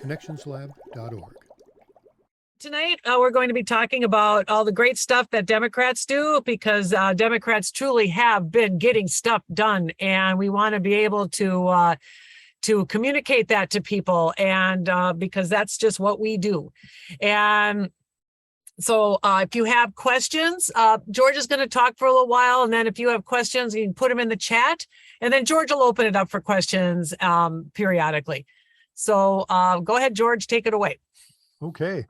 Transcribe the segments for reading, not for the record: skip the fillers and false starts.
connectionslab.org. Tonight, we're going to be talking about all the great stuff that Democrats do, because Democrats truly have been getting stuff done, and we want to be able to communicate that to people, and because that's just what we do. And so if you have questions, George is going to talk for a little while, and then if you have questions, you can put them in the chat, and then George will open it up for questions periodically. So go ahead, George, take it away. Okay.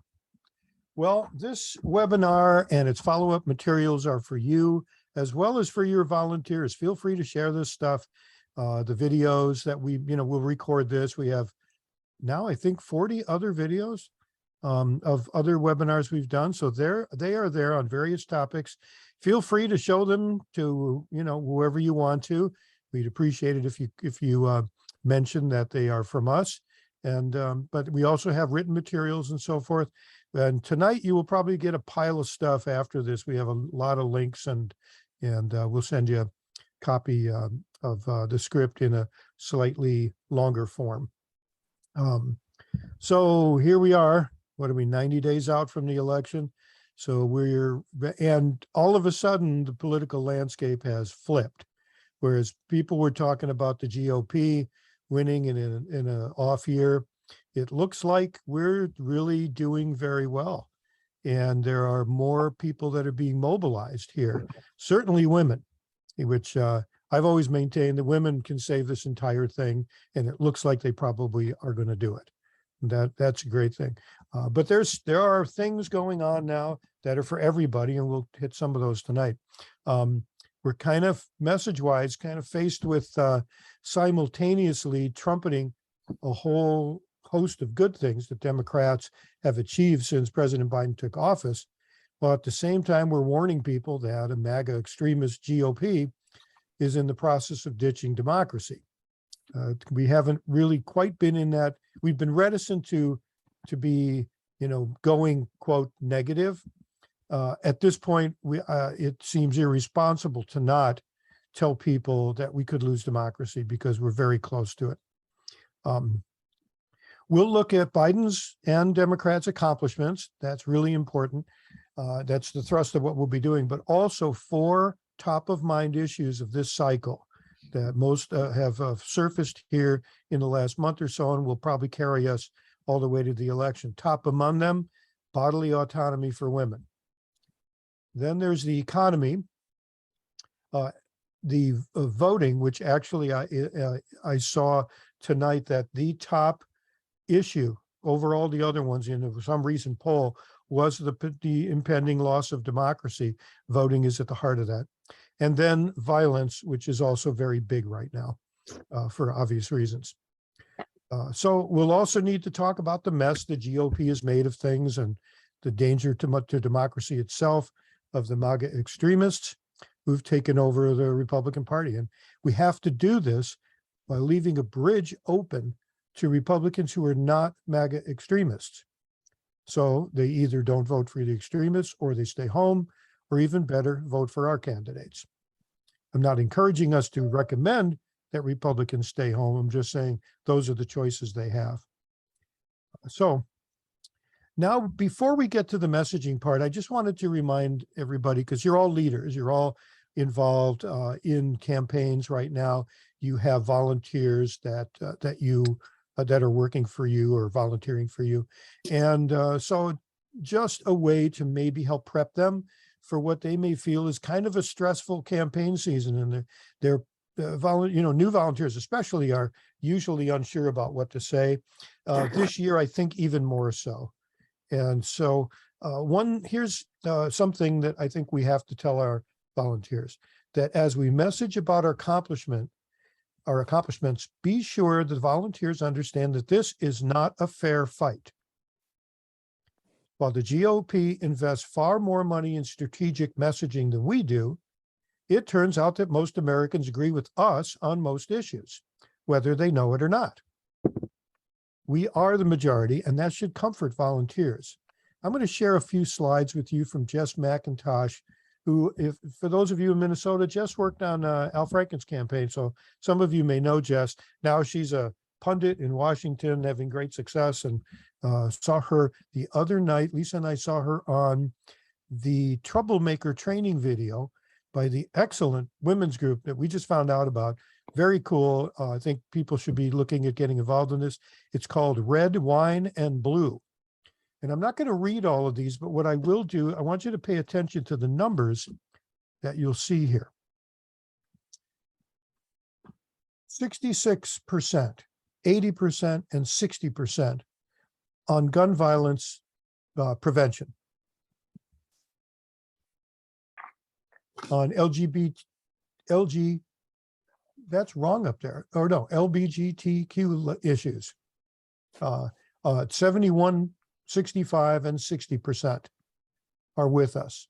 Well, this webinar and its follow-up materials are for you as well as for your volunteers. Feel free to share this stuff, the videos that we'll record this. We have now, I think, 40 other videos of other webinars we've done. So they are there on various topics. Feel free to show them to, whoever you want to. We'd appreciate it if you mention that they are from us. And but we also have written materials and so forth. And tonight you will probably get a pile of stuff after this. We have a lot of links, and we'll send you a copy of the script in a slightly longer form. So here we are. What are we, 90 days out from the election? So and all of a sudden the political landscape has flipped. Whereas people were talking about the GOP winning in an off year, it looks like we're really doing very well. And there are more people that are being mobilized here, certainly women, which I've always maintained that women can save this entire thing. And it looks like they probably are going to do it. That's a great thing. But there are things going on now that are for everybody, and we'll hit some of those tonight. We're kind of message-wise faced with simultaneously trumpeting a whole host of good things that Democrats have achieved since President Biden took office. While at the same time, we're warning people that a MAGA extremist GOP is in the process of ditching democracy. We haven't really quite been in that. We've been reticent to be, going, quote, negative. At this point, it seems irresponsible to not tell people that we could lose democracy, because we're very close to it. We'll look at Biden's and Democrats' accomplishments. That's really important. That's the thrust of what we'll be doing, but also 4 top-of-mind issues of this cycle that most have surfaced here in the last month or so, and will probably carry us all the way to the election. Top among them, bodily autonomy for women. Then there's the economy, the voting, which actually I saw tonight that the top issue over all the other ones in some recent poll was the impending loss of democracy. Voting is at the heart of that. And then violence, which is also very big right now for obvious reasons. So we'll also need to talk about the mess the GOP has made of things, and the danger to democracy itself of the MAGA extremists who've taken over the Republican Party. And we have to do this by leaving a bridge open to Republicans who are not MAGA extremists. So they either don't vote for the extremists, or they stay home, or even better, vote for our candidates. I'm not encouraging us to recommend that Republicans stay home. I'm just saying those are the choices they have. So now, before we get to the messaging part, I just wanted to remind everybody, because you're all leaders, you're all involved in campaigns right now. You have volunteers that are working for you or volunteering for you, and so just a way to maybe help prep them for what they may feel is kind of a stressful campaign season, and they're new volunteers especially are usually unsure about what to say. This year, I think even more so. And so here's something that I think we have to tell our volunteers, that as we message about our accomplishments, be sure the volunteers understand that this is not a fair fight. While the GOP invests far more money in strategic messaging than we do, it turns out that most Americans agree with us on most issues, whether they know it or not. We are the majority, and that should comfort volunteers. I'm going to share a few slides with you from Jess McIntosh, who, for those of you in Minnesota, Jess worked on Al Franken's campaign. So some of you may know Jess. Now she's a pundit in Washington having great success, and saw her the other night. Lisa and I saw her on the Troublemaker training video by the excellent women's group that we just found out about. Very cool. I think people should be looking at getting involved in this. It's called Red, Wine, and Blue. And I'm not going to read all of these, but what I will do, I want you to pay attention to the numbers that you'll see here. 66%, 80%, and 60% on gun violence prevention. On that's wrong up there. Or no, LGBTQ issues. 71, 65, and 60% are with us.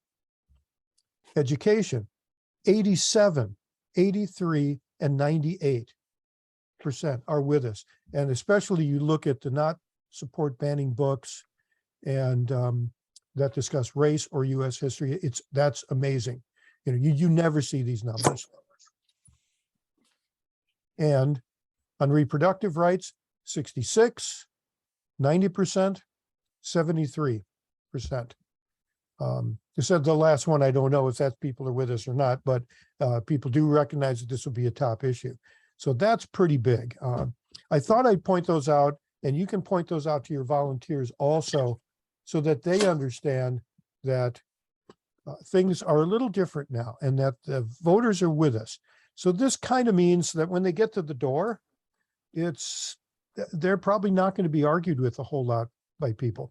Education, 87, 83, and 98% are with us. And especially you look at the not support banning books and that discuss race or US history, that's amazing. You know, you never see these numbers. And on reproductive rights, 66, 90%, 73%. You said the last one, I don't know if that people are with us or not, but people do recognize that this will be a top issue. So that's pretty big. I thought I'd point those out, and you can point those out to your volunteers also, so that they understand that things are a little different now and that the voters are with us. So this kind of means that when they get to the door, they're probably not going to be argued with a whole lot by people,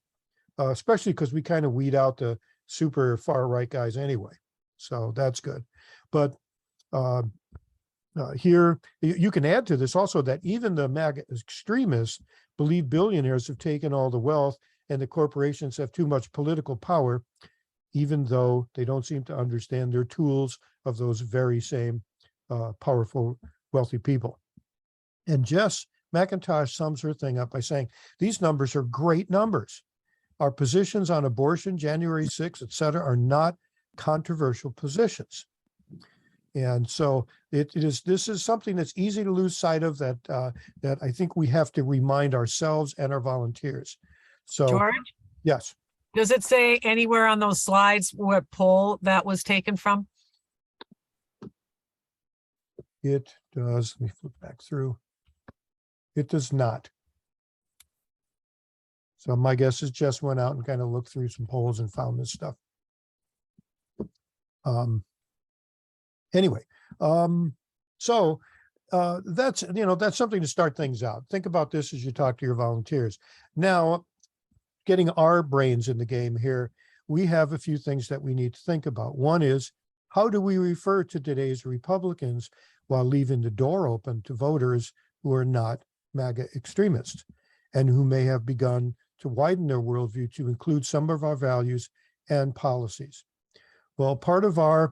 especially because we kind of weed out the super far right guys anyway. So that's good. But here, you can add to this also that even the MAGA extremists believe billionaires have taken all the wealth and the corporations have too much political power, even though they don't seem to understand they're tools of those very same powerful, wealthy people. And Jess McIntosh sums her thing up by saying, these numbers are great numbers. Our positions on abortion, January 6th, et cetera, are not controversial positions. And so this is something that's easy to lose sight of, that I think we have to remind ourselves and our volunteers. So, George? Yes. Does it say anywhere on those slides what poll that was taken from? It does. Let me flip back through. It does not. So my guess is Jess went out and kind of looked through some polls and found this stuff. Anyway, so that's something to start things out. Think about this as you talk to your volunteers. Now, getting our brains in the game here, we have a few things that we need to think about. One is, how do we refer to today's Republicans while leaving the door open to voters who are not MAGA extremists and who may have begun to widen their worldview to include some of our values and policies? Well, part of our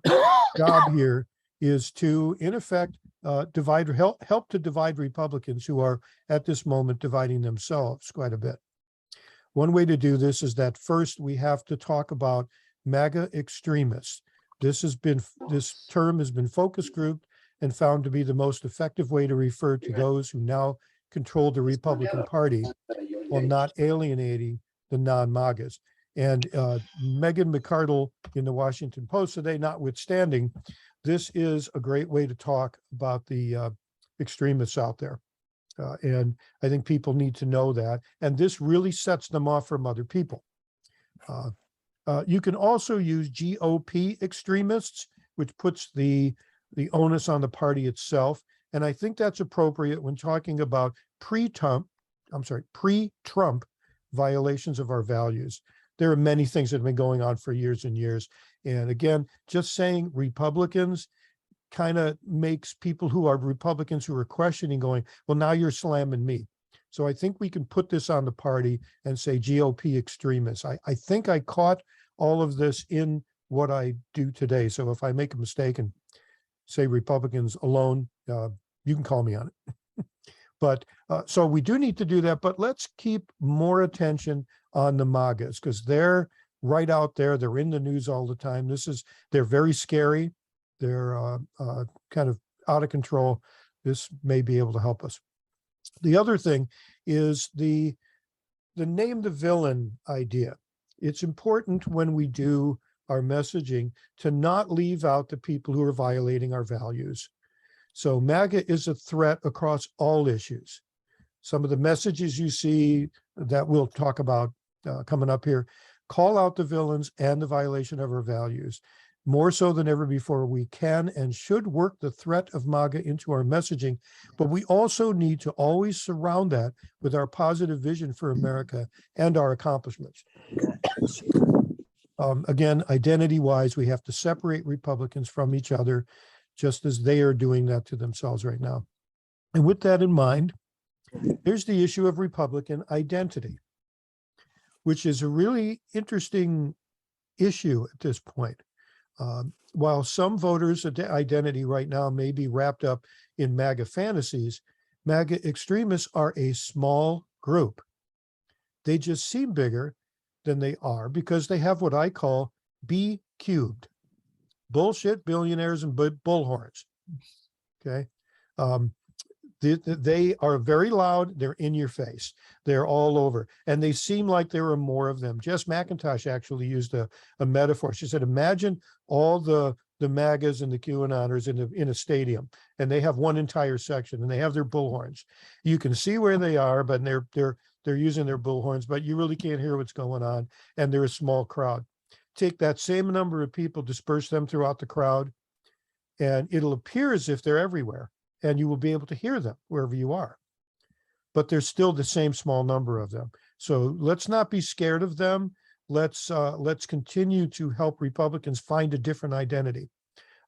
job here is to, in effect, help to divide Republicans who are at this moment dividing themselves quite a bit. One way to do this is that first we have to talk about MAGA extremists. This term has been focus grouped and found to be the most effective way to refer to those who now control the Republican Party while not alienating the non-MAGAs. And Megan McArdle in the Washington Post today, notwithstanding, this is a great way to talk about the extremists out there. And I think people need to know that. And this really sets them off from other people. You can also use GOP extremists, which puts the onus on the party itself. And I think that's appropriate when talking about pre-Trump violations of our values. There are many things that have been going on for years and years. And again, just saying Republicans kind of makes people who are Republicans who are questioning going, well, now you're slamming me. So I think we can put this on the party and say GOP extremists. I think I caught all of this in what I do today. So if I make a mistake and say Republicans alone, you can call me on it. But so we do need to do that, but let's keep more attention on the MAGAs because they're right out there. They're in the news all the time. They're very scary. They're kind of out of control. This may be able to help us. The other thing is the name the villain idea. It's important when we do our messaging to not leave out the people who are violating our values. So MAGA is a threat across all issues. Some of the messages you see that we'll talk about coming up here call out the villains and the violation of our values. More so than ever before, we can and should work the threat of MAGA into our messaging, but we also need to always surround that with our positive vision for America and our accomplishments. Again, identity-wise, we have to separate Republicans from each other, just as they are doing that to themselves right now. And with that in mind, here's the issue of Republican identity, which is a really interesting issue at this point. While some voters' identity right now may be wrapped up in MAGA fantasies, MAGA extremists are a small group. They just seem bigger than they are because they have what I call B cubed, bullshit, billionaires, and bullhorns. Okay. They are very loud. They're in your face. They're all over. And they seem like there are more of them. Jess McIntosh actually used a metaphor. She said, imagine all the MAGAs and the QAnoners in a stadium, and they have one entire section, and they have their bullhorns. You can see where they are, but they're using their bullhorns, but you really can't hear what's going on, and they're a small crowd. Take that same number of people, disperse them throughout the crowd, and it'll appear as if they're everywhere, and you will be able to hear them wherever you are. But there's still the same small number of them. So let's not be scared of them. Let's continue to help Republicans find a different identity.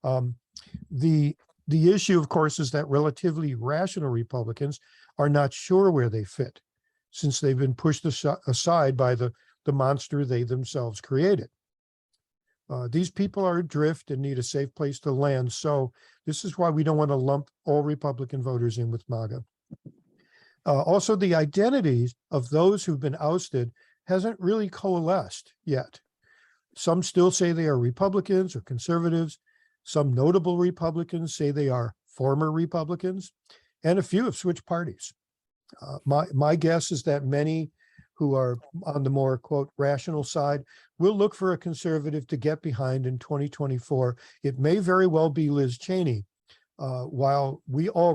The issue, of course, is that relatively rational Republicans are not sure where they fit, since they've been pushed aside by the monster they themselves created. These people are adrift and need a safe place to land. So this is why we don't want to lump all Republican voters in with MAGA. Also, the identities of those who've been ousted hasn't really coalesced yet. Some still say they are Republicans or conservatives. Some notable Republicans say they are former Republicans, and a few have switched parties. My guess is that many who are on the more, quote, rational side will look for a conservative to get behind in 2024. It may very well be Liz Cheney. While we all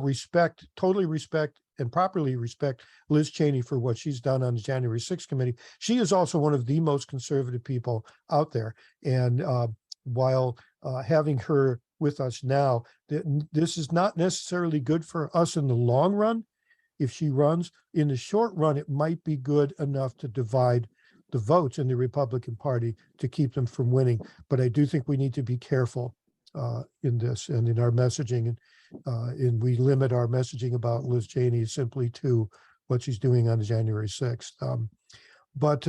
totally respect and properly respect Liz Cheney for what she's done on the January 6th committee, she is also one of the most conservative people out there. And while having her with us now, this is not necessarily good for us in the long run. If she runs, in the short run, it might be good enough to divide the votes in the Republican Party to keep them from winning. But I do think we need to be careful in this and in our messaging, and we limit our messaging about Liz Cheney simply to what she's doing on January 6th. But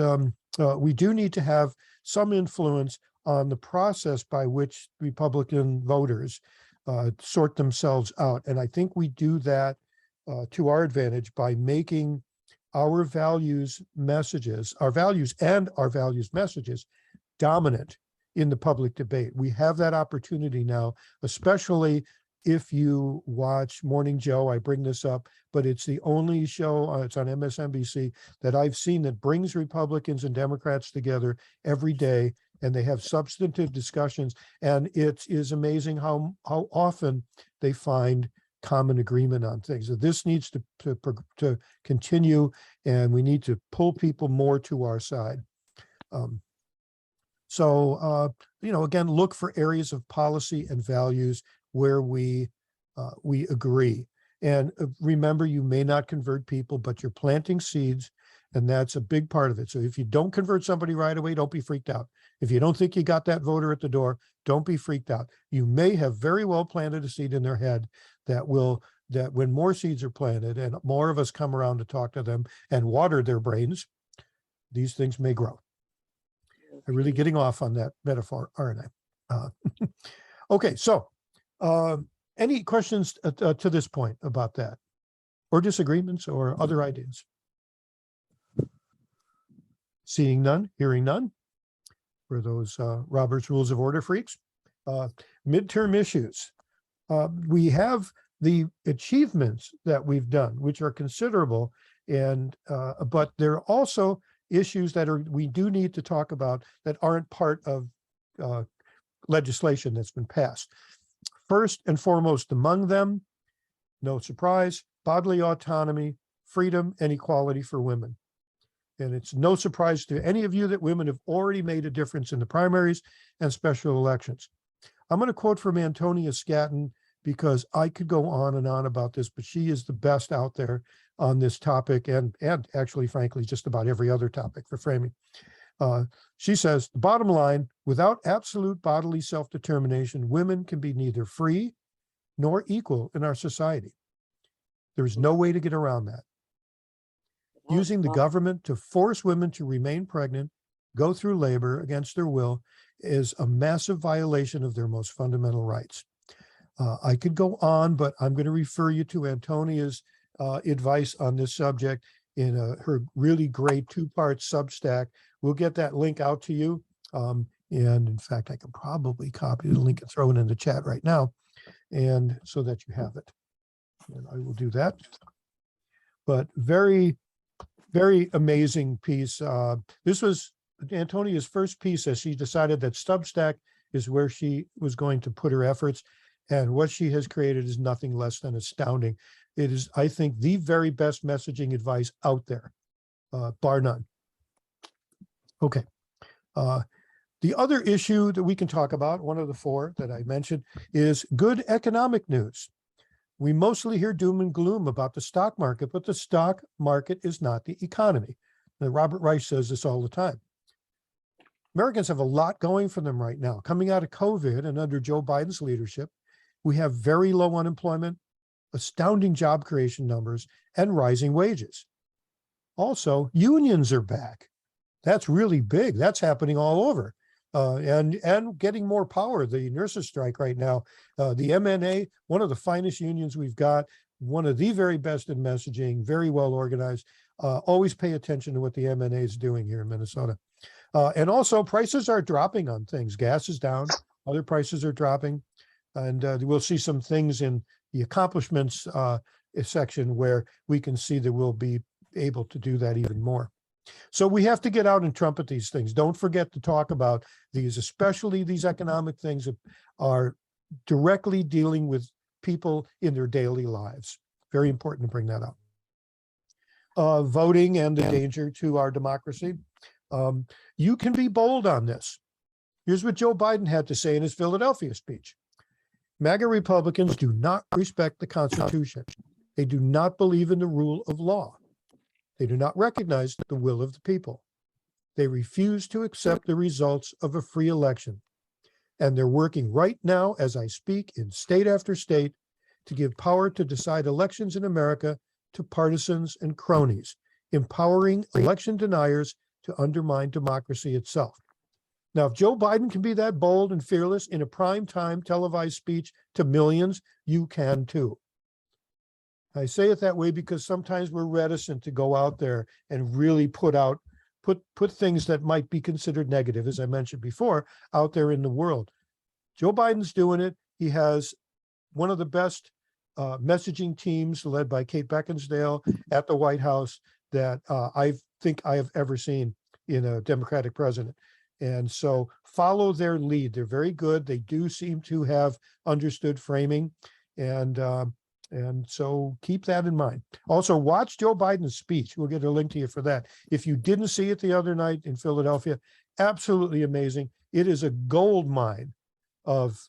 we do need to have some influence on the process by which Republican voters sort themselves out. And I think we do that to our advantage by making our values messages, our values and our values messages dominant in the public debate. We have that opportunity now, especially if you watch Morning Joe. I bring this up, but it's the only show, it's on MSNBC, that I've seen that brings Republicans and Democrats together every day, and they have substantive discussions. And it is amazing how often they find common agreement on things. So this needs to continue, and we need to pull people more to our side. Again, look for areas of policy and values where we agree. And remember, you may not convert people, but you're planting seeds, and that's a big part of it. So if you don't convert somebody right away, don't be freaked out. If you don't think you got that voter at the door, don't be freaked out. You may have very well planted a seed in their head that when more seeds are planted and more of us come around to talk to them and water their brains, these things may grow. I'm really getting off on that metaphor, aren't I? Okay, so any questions to this point about that, or disagreements or other ideas? Seeing none, hearing none, for those Robert's Rules of Order freaks. Midterm issues. We have the achievements that we've done, which are considerable, and but there are also issues that we do need to talk about that aren't part of legislation that's been passed. First and foremost among them, no surprise, bodily autonomy, freedom, and equality for women. And it's no surprise to any of you that women have already made a difference in the primaries and special elections. I'm going to quote from Antonia Scatton because I could go on and on about this, but she is the best out there on this topic and actually, frankly, just about every other topic for framing. She says, the bottom line, without absolute bodily self-determination, women can be neither free nor equal in our society. There is no way to get around that. Using the government to force women to remain pregnant, go through labor against their will, is a massive violation of their most fundamental rights. I could go on, but I'm going to refer you to Antonia's advice on this subject in her really great two-part Substack. We'll get that link out to you. And in fact, I can probably copy the link and throw it in the chat right now, and so that you have it. And I will do that. But very, very amazing piece. This was Antonia's first piece as she decided that Substack is where she was going to put her efforts. And what she has created is nothing less than astounding. It is, I think, the very best messaging advice out there, bar none. Okay. The other issue that we can talk about, one of the four that I mentioned, is good economic news. We mostly hear doom and gloom about the stock market, but the stock market is not the economy. And Robert Reich says this all the time. Americans have a lot going for them right now. Coming out of COVID and under Joe Biden's leadership, we have very low unemployment, astounding job creation numbers, and rising wages. Also, unions are back. That's really big. That's happening all over. And getting more power. The nurses strike right now. The MNA, one of the finest unions we've got, one of the very best in messaging, very well organized. Always pay attention to what the MNA is doing here in Minnesota. And also prices are dropping on things. Gas is down, other prices are dropping. And we'll see some things in the accomplishments section where we can see that we'll be able to do that even more. So we have to get out and trumpet these things. Don't forget to talk about these, especially these economic things that are directly dealing with people in their daily lives. Very important to bring that up. Voting and the danger to our democracy. You can be bold on this. Here's what Joe Biden had to say in his Philadelphia speech. MAGA Republicans do not respect the Constitution. They do not believe in the rule of law. They do not recognize the will of the people. They refuse to accept the results of a free election. And they're working right now, as I speak, in state after state to give power to decide elections in America to partisans and cronies, empowering election deniers to undermine democracy itself. Now, if Joe Biden can be that bold and fearless in a primetime televised speech to millions, you can too. I say it that way because sometimes we're reticent to go out there and really put things that might be considered negative, as I mentioned before, out there in the world. Joe Biden's doing it. He has one of the best messaging teams led by Kate Beckinsale at the White House that I think I have ever seen in a Democratic president. And so follow their lead. They're very good. They do seem to have understood framing. And so keep that in mind. Also, watch Joe Biden's speech. We'll get a link to you for that. If you didn't see it the other night in Philadelphia, absolutely amazing. It is a gold mine of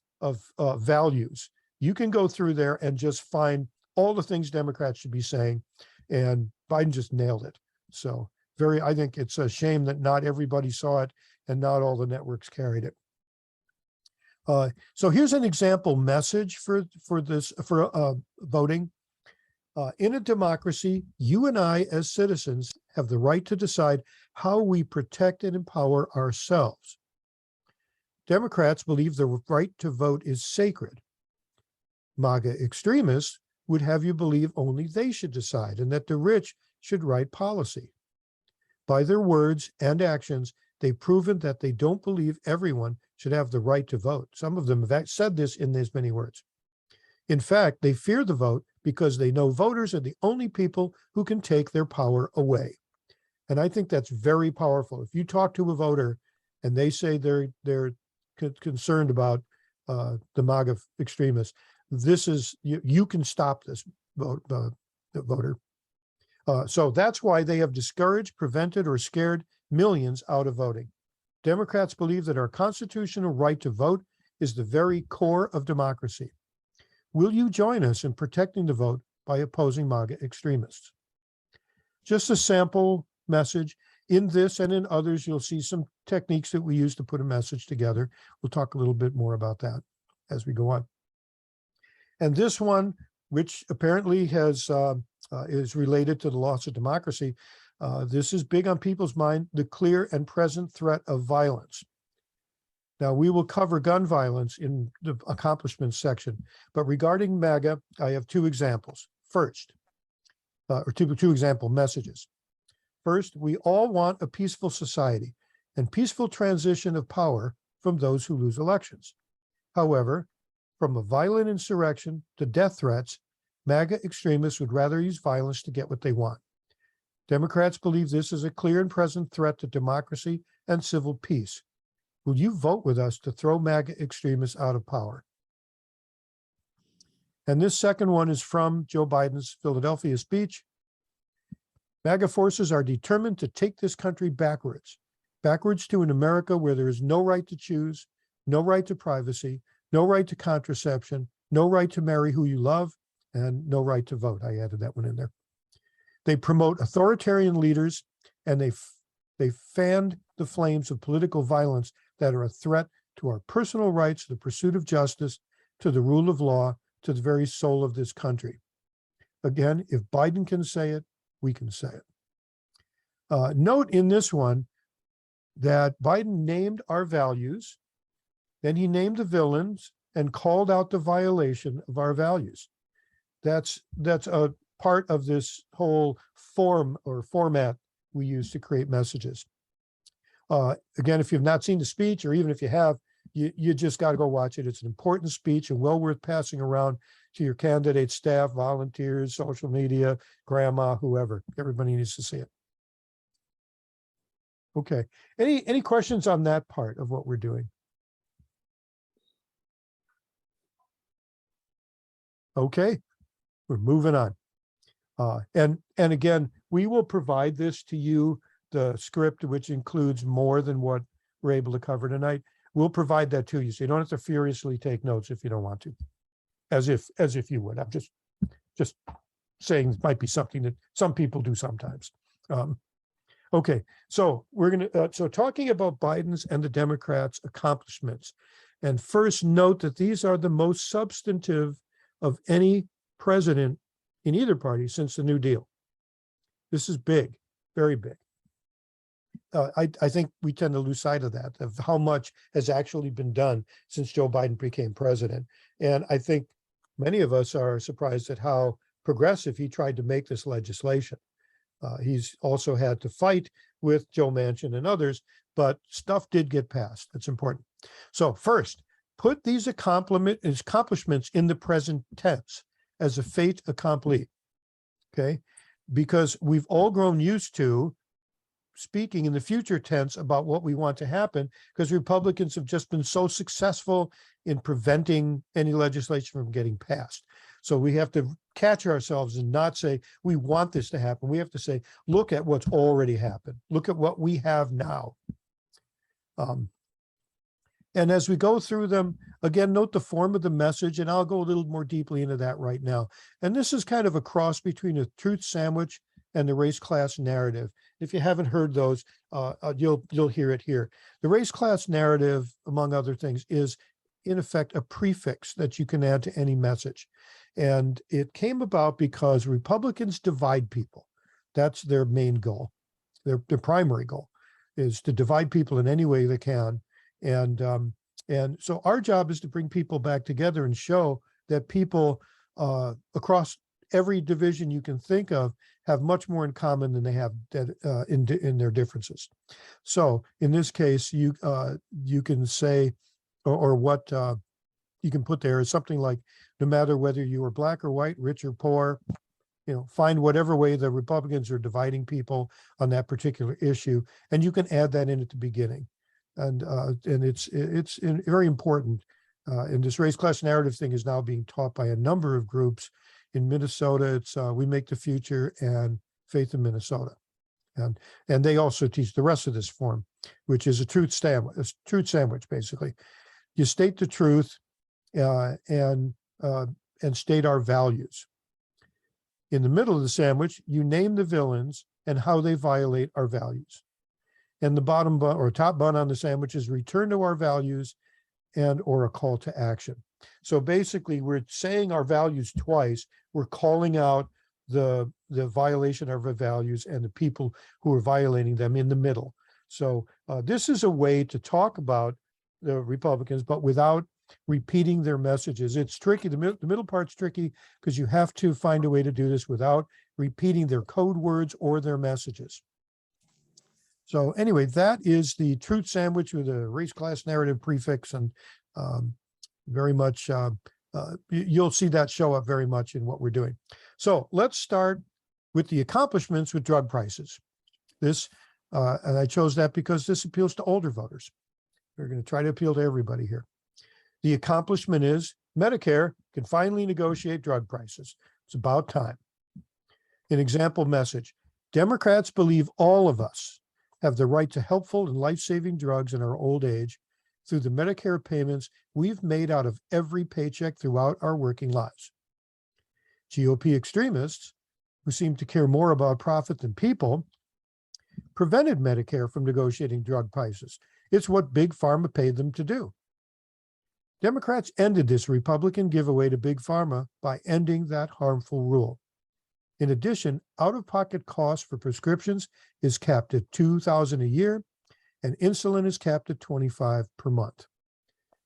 values. You can go through there and just find all the things Democrats should be saying. And Biden just nailed it. So I think it's a shame that not everybody saw it and not all the networks carried it. So here's an example message for voting. In a democracy, you and I as citizens have the right to decide how we protect and empower ourselves. Democrats believe the right to vote is sacred. MAGA extremists would have you believe only they should decide and that the rich should write policy. By their words and actions, they've proven that they don't believe everyone should have the right to vote. Some of them have said this in these many words. In fact, they fear the vote because they know voters are the only people who can take their power away. And I think that's very powerful. If you talk to a voter and they say they're concerned about the MAGA extremists, this is, you can stop this voter. So that's why they have discouraged, prevented, or scared millions out of voting. Democrats believe that our constitutional right to vote is the very core of democracy. Will you join us in protecting the vote by opposing MAGA extremists? Just a sample message. In this and in others, you'll see some techniques that we use to put a message together. We'll talk a little bit more about that as we go on. And this one, which apparently has is related to the loss of democracy, this is big on people's mind, the clear and present threat of violence. Now, we will cover gun violence in the accomplishments section, but regarding MAGA, I have two examples. First, or two example messages. First, we all want a peaceful society and peaceful transition of power from those who lose elections. However, from a violent insurrection to death threats, MAGA extremists would rather use violence to get what they want. Democrats believe this is a clear and present threat to democracy and civil peace. Will you vote with us to throw MAGA extremists out of power? And this second one is from Joe Biden's Philadelphia speech. MAGA forces are determined to take this country backwards to an America where there is no right to choose, no right to privacy, no right to contraception, no right to marry who you love, and no right to vote. I added that one in there. They promote authoritarian leaders, and they fanned the flames of political violence that are a threat to our personal rights, the pursuit of justice, to the rule of law, to the very soul of this country. Again, if Biden can say it, we can say it. Note in this one that Biden named our values, then he named the villains and called out the violation of our values. That's a part of this whole form or format we use to create messages. Again, if you've not seen the speech, or even if you have, you just got to go watch it. It's an important speech and well worth passing around to your candidate staff, volunteers, social media, grandma, whoever. Everybody needs to see it. Okay. Any questions on that part of what we're doing? Okay, we're moving on. And again, we will provide this to you, the script, which includes more than what we're able to cover tonight. We'll provide that to you, so you don't have to furiously take notes if you don't want to, as if you would. I'm just saying it might be something that some people do sometimes. Okay, so we're gonna so talking about Biden's and the Democrats' accomplishments, and first note that these are the most substantive of any president in either party since the New Deal. This is big, very big. I think we tend to lose sight of that, of how much has actually been done since Joe Biden became president. And I think many of us are surprised at how progressive he tried to make this legislation. He's also had to fight with Joe Manchin and others, but stuff did get passed. That's important. So first, put these accomplishments in the present tense as a fait accompli, okay? Because we've all grown used to speaking in the future tense about what we want to happen, because Republicans have just been so successful in preventing any legislation from getting passed. So we have to catch ourselves and not say, we want this to happen. We have to say, look at what's already happened. Look at what we have now. And as we go through them, again, note the form of the message, and I'll go a little more deeply into that right now. And this is kind of a cross between a truth sandwich and the race class narrative. If you haven't heard those, you'll hear it here. The race class narrative, among other things, is in effect a prefix that you can add to any message. And it came about because Republicans divide people. That's their main goal. Their primary goal is to divide people in any way they can. And so our job is to bring people back together and show that people across every division you can think of have much more in common than they have in their differences. So in this case, you can say, or what you can put there is something like, no matter whether you are black or white, rich or poor, find whatever way the Republicans are dividing people on that particular issue, and you can add that in at the beginning. And it's very important. And this race class narrative thing is now being taught by a number of groups. In Minnesota, it's We Make the Future and Faith in Minnesota. And they also teach the rest of this form, which is a truth sandwich, basically. You state the truth and state our values. In the middle of the sandwich, you name the villains and how they violate our values. And the bottom bun or top bun on the sandwich is return to our values and or a call to action. So basically, we're saying our values twice. We're calling out the violation of our values and the people who are violating them in the middle. So this is a way to talk about the Republicans, but without repeating their messages. It's tricky. The middle part's tricky because you have to find a way to do this without repeating their code words or their messages. So anyway, that is the truth sandwich with a race class narrative prefix, and very much you'll see that show up very much in what we're doing. So let's start with the accomplishments with drug prices. This, and I chose that because this appeals to older voters. We're going to try to appeal to everybody here. The accomplishment is Medicare can finally negotiate drug prices. It's about time. An example message: Democrats believe all of us have the right to helpful and life-saving drugs in our old age through the Medicare payments we've made out of every paycheck throughout our working lives. GOP extremists, who seem to care more about profit than people, prevented Medicare from negotiating drug prices. It's what Big Pharma paid them to do. Democrats ended this Republican giveaway to Big Pharma by ending that harmful rule. In addition, out-of-pocket costs for prescriptions is capped at $2,000 a year, and insulin is capped at $25 per month.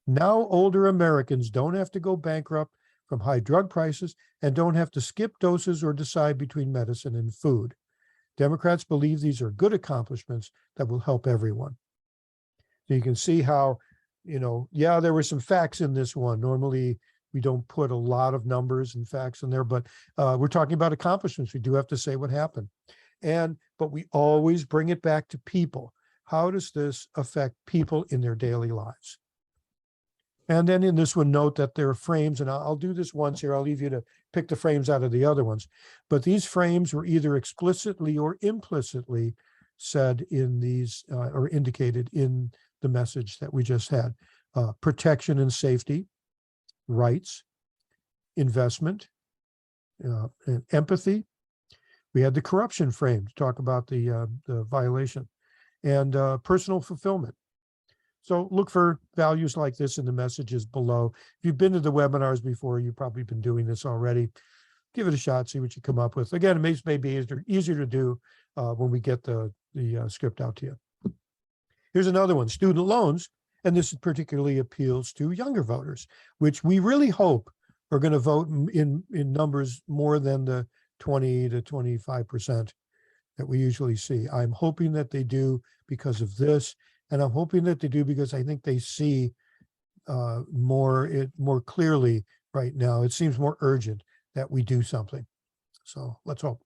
Now older Americans don't have to go bankrupt from high drug prices and don't have to skip doses or decide between medicine and food. Democrats believe these are good accomplishments that will help everyone. So you can see how, yeah, there were some facts in this one. Normally, we don't put a lot of numbers and facts in there, but we're talking about accomplishments. We do have to say what happened. But we always bring it back to people. How does this affect people in their daily lives? And then in this one, note that there are frames, and I'll do this once here. I'll leave you to pick the frames out of the other ones. But these frames were either explicitly or implicitly said in these or indicated in the message that we just had. Protection and safety, rights, investment, and empathy. We had the corruption frame to talk about the violation, and personal fulfillment. So look for values like this in the messages below. If you've been to the webinars before, you've probably been doing this already. Give it a shot, see what you come up with. Again, it may be easier to do when we get the script out to you. Here's another one, student loans. And this particularly appeals to younger voters, which we really hope are going to vote in numbers more than the 20 to 25% that we usually see. I'm hoping that they do because of this, and I'm hoping that they do because I think they see more clearly right now. It seems more urgent that we do something. So let's hope.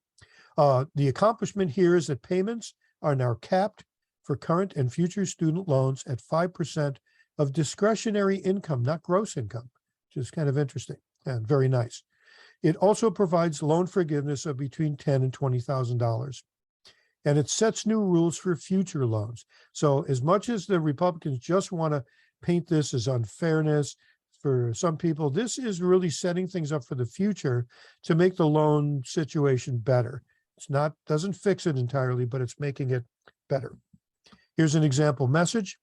The accomplishment here is that payments are now capped for current and future student loans at 5% of discretionary income, not gross income, which is kind of interesting and very nice. It also provides loan forgiveness of between $10,000 and $20,000. And it sets new rules for future loans. So as much as the Republicans just want to paint this as unfairness for some people, this is really setting things up for the future to make the loan situation better. Doesn't fix it entirely, but it's making it better. Here's an example message.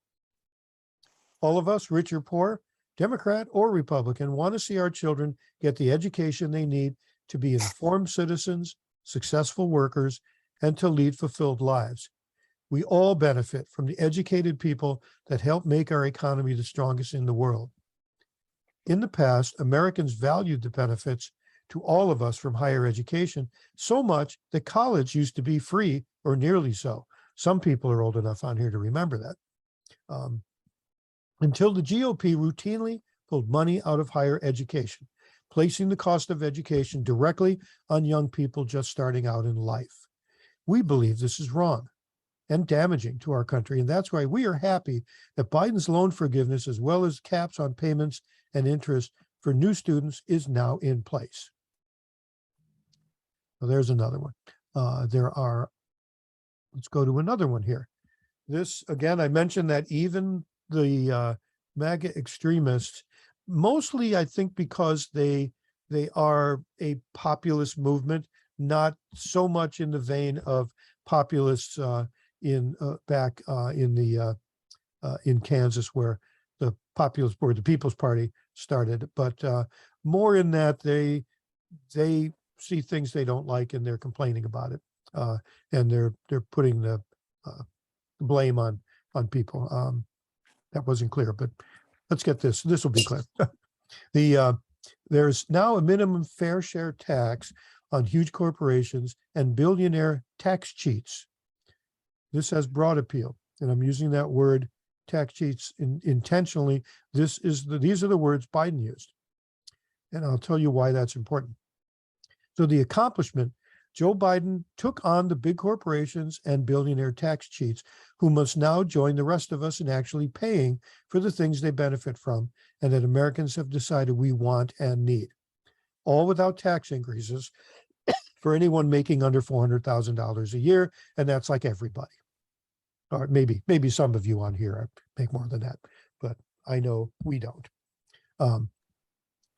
All of us, rich or poor, Democrat or Republican, want to see our children get the education they need to be informed citizens, successful workers, and to lead fulfilled lives. We all benefit from the educated people that help make our economy the strongest in the world. In the past, Americans valued the benefits to all of us from higher education so much that college used to be free or nearly so. Some people are old enough on here to remember that. Until the GOP routinely pulled money out of higher education. placing the cost of education directly on young people just starting out in life. We believe this is wrong and damaging to our country, and that's why we are happy that Biden's loan forgiveness, as well as caps on payments and interest for new students, is now in place. Well, there's another one. Let's go to another one here. This, again, I mentioned that even the MAGA extremists, mostly I think because they are a populist movement, not so much in the vein of populists in Kansas, where the populist or the People's Party started, but more in that they see things they don't like and they're complaining about it, and they're putting the blame on people. That wasn't clear, but let's get this. This will be clear. There's now a minimum fair share tax on huge corporations and billionaire tax cheats. This has broad appeal, and I'm using that word tax cheats intentionally. These are the words Biden used, and I'll tell you why that's important. So the accomplishment, Joe Biden took on the big corporations and billionaire tax cheats, who must now join the rest of us in actually paying for the things they benefit from and that Americans have decided we want and need, all without tax increases for anyone making under $400,000 a year, and that's like everybody. Or maybe some of you on here make more than that, but I know we don't. And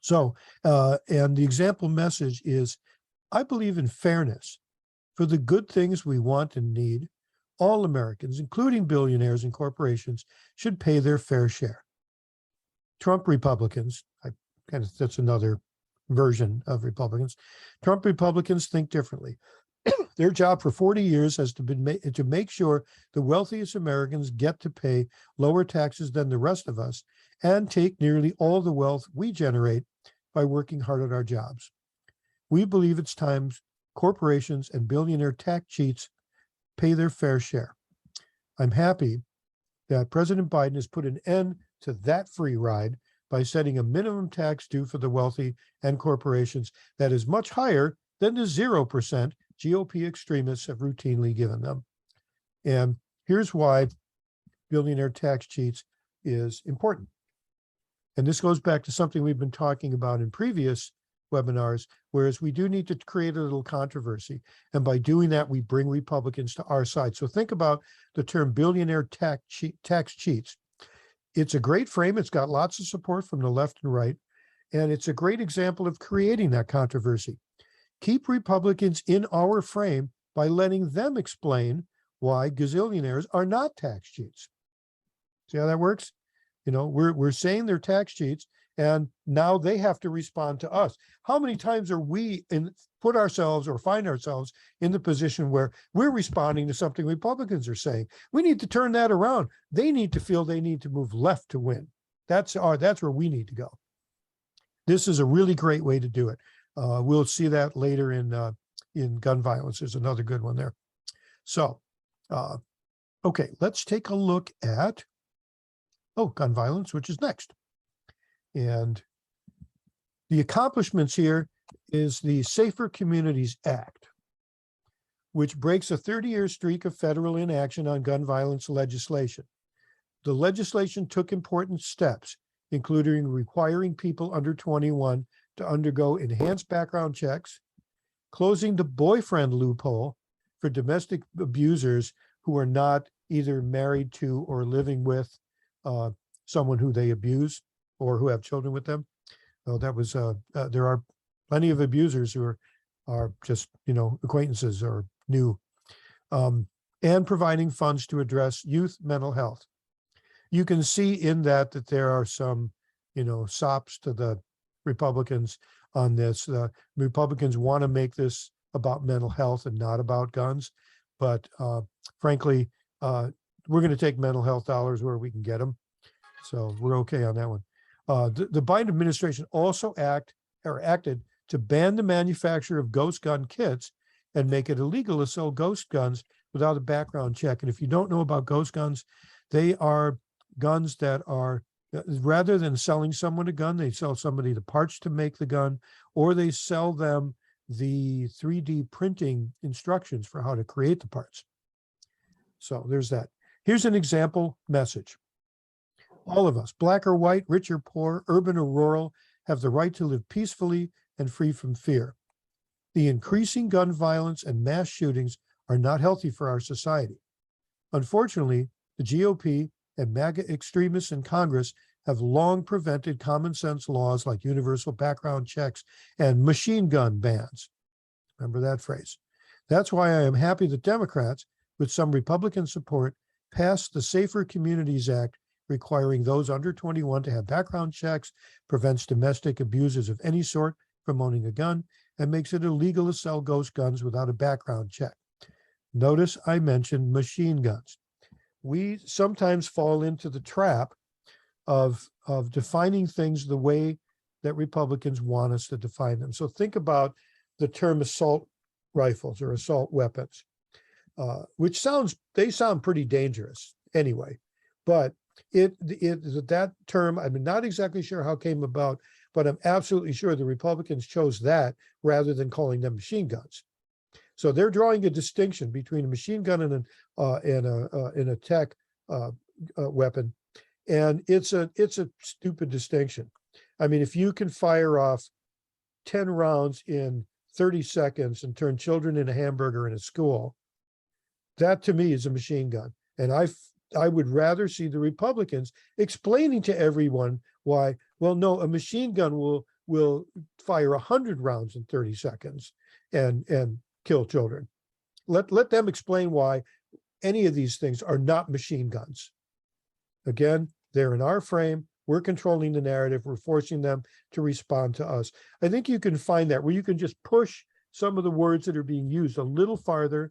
the example message is, I believe in fairness. For the good things we want and need, all Americans, including billionaires and corporations, should pay their fair share. Trump Republicans, that's another version of Republicans. Trump Republicans think differently. Their job for 40 years has been to make sure the wealthiest Americans get to pay lower taxes than the rest of us and take nearly all the wealth we generate by working hard at our jobs. We believe it's time corporations and billionaire tax cheats pay their fair share. I'm happy that President Biden has put an end to that free ride by setting a minimum tax due for the wealthy and corporations that is much higher than the 0% GOP extremists have routinely given them. And here's why billionaire tax cheats is important. And this goes back to something we've been talking about in previous webinars, whereas we do need to create a little controversy. And by doing that, we bring Republicans to our side. So think about the term billionaire tax cheats. It's a great frame. It's got lots of support from the left and right. And it's a great example of creating that controversy. Keep Republicans in our frame by letting them explain why gazillionaires are not tax cheats. See how that works? You know, we're saying they're tax cheats, and now they have to respond to us. How many times are we put ourselves or find ourselves in the position where we're responding to something Republicans are saying? We need to turn that around. They need to feel they need to move left to win. That's where we need to go. This is a really great way to do it. We'll see that later in gun violence. There's another good one there. So, okay, let's take a look at gun violence, which is next. And the accomplishments here is the Safer Communities Act, which breaks a 30-year streak of federal inaction on gun violence legislation. The legislation took important steps, including requiring people under 21 to undergo enhanced background checks, closing the boyfriend loophole for domestic abusers who are not either married to or living with someone who they abuse or who have children with them. That was there are plenty of abusers who are just, acquaintances or new, and providing funds to address youth mental health. You can see in that there are some, sops to the Republicans on this. The Republicans want to make this about mental health and not about guns, but frankly, we're going to take mental health dollars where we can get them. So we're okay on that one. The Biden administration also acted to ban the manufacture of ghost gun kits and make it illegal to sell ghost guns without a background check. And if you don't know about ghost guns, they are guns that are Rather than selling someone a gun, they sell somebody the parts to make the gun, or they sell them the 3D printing instructions for how to create the parts. So there's that. Here's an example message. All of us, black or white, rich or poor, urban or rural, have the right to live peacefully and free from fear. The increasing gun violence and mass shootings are not healthy for our society. Unfortunately, the GOP and MAGA extremists in Congress have long prevented common sense laws like universal background checks and machine gun bans. Remember that phrase. That's why I am happy that Democrats, with some Republican support, passed the Safer Communities Act, requiring those under 21 to have background checks, prevents domestic abusers of any sort from owning a gun, and makes it illegal to sell ghost guns without a background check. Notice I mentioned machine guns. We sometimes fall into the trap of defining things the way that Republicans want us to define them. So think about the term assault rifles or assault weapons, which sound pretty dangerous anyway. But that term, I'm not exactly sure how it came about, but I'm absolutely sure the Republicans chose that rather than calling them machine guns. So they're drawing a distinction between a machine gun and a tech weapon, and it's a stupid distinction. I mean, if you can fire off 10 rounds in 30 seconds and turn children into hamburger in a school, that to me is a machine gun. And I would rather see the Republicans explaining to everyone why, well, no, a machine gun will fire 100 rounds in 30 seconds and kill children. Let them explain why any of these things are not machine guns. Again, they're in our frame. We're controlling the narrative. We're forcing them to respond to us. I think you can find that where you can just push some of the words that are being used a little farther.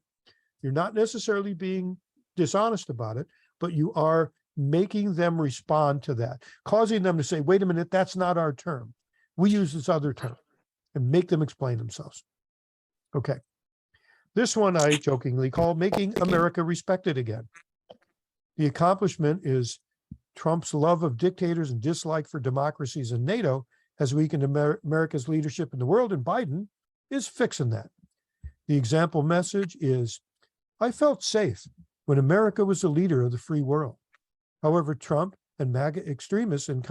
You're not necessarily being dishonest about it, but you are making them respond to that, causing them to say, wait a minute, that's not our term. We use this other term, and make them explain themselves. Okay. This one I jokingly call Making America Respected Again. The accomplishment is Trump's love of dictators and dislike for democracies and NATO has weakened America's leadership in the world, and Biden is fixing that. The example message is, I felt safe when America was the leader of the free world. However, Trump and MAGA extremists in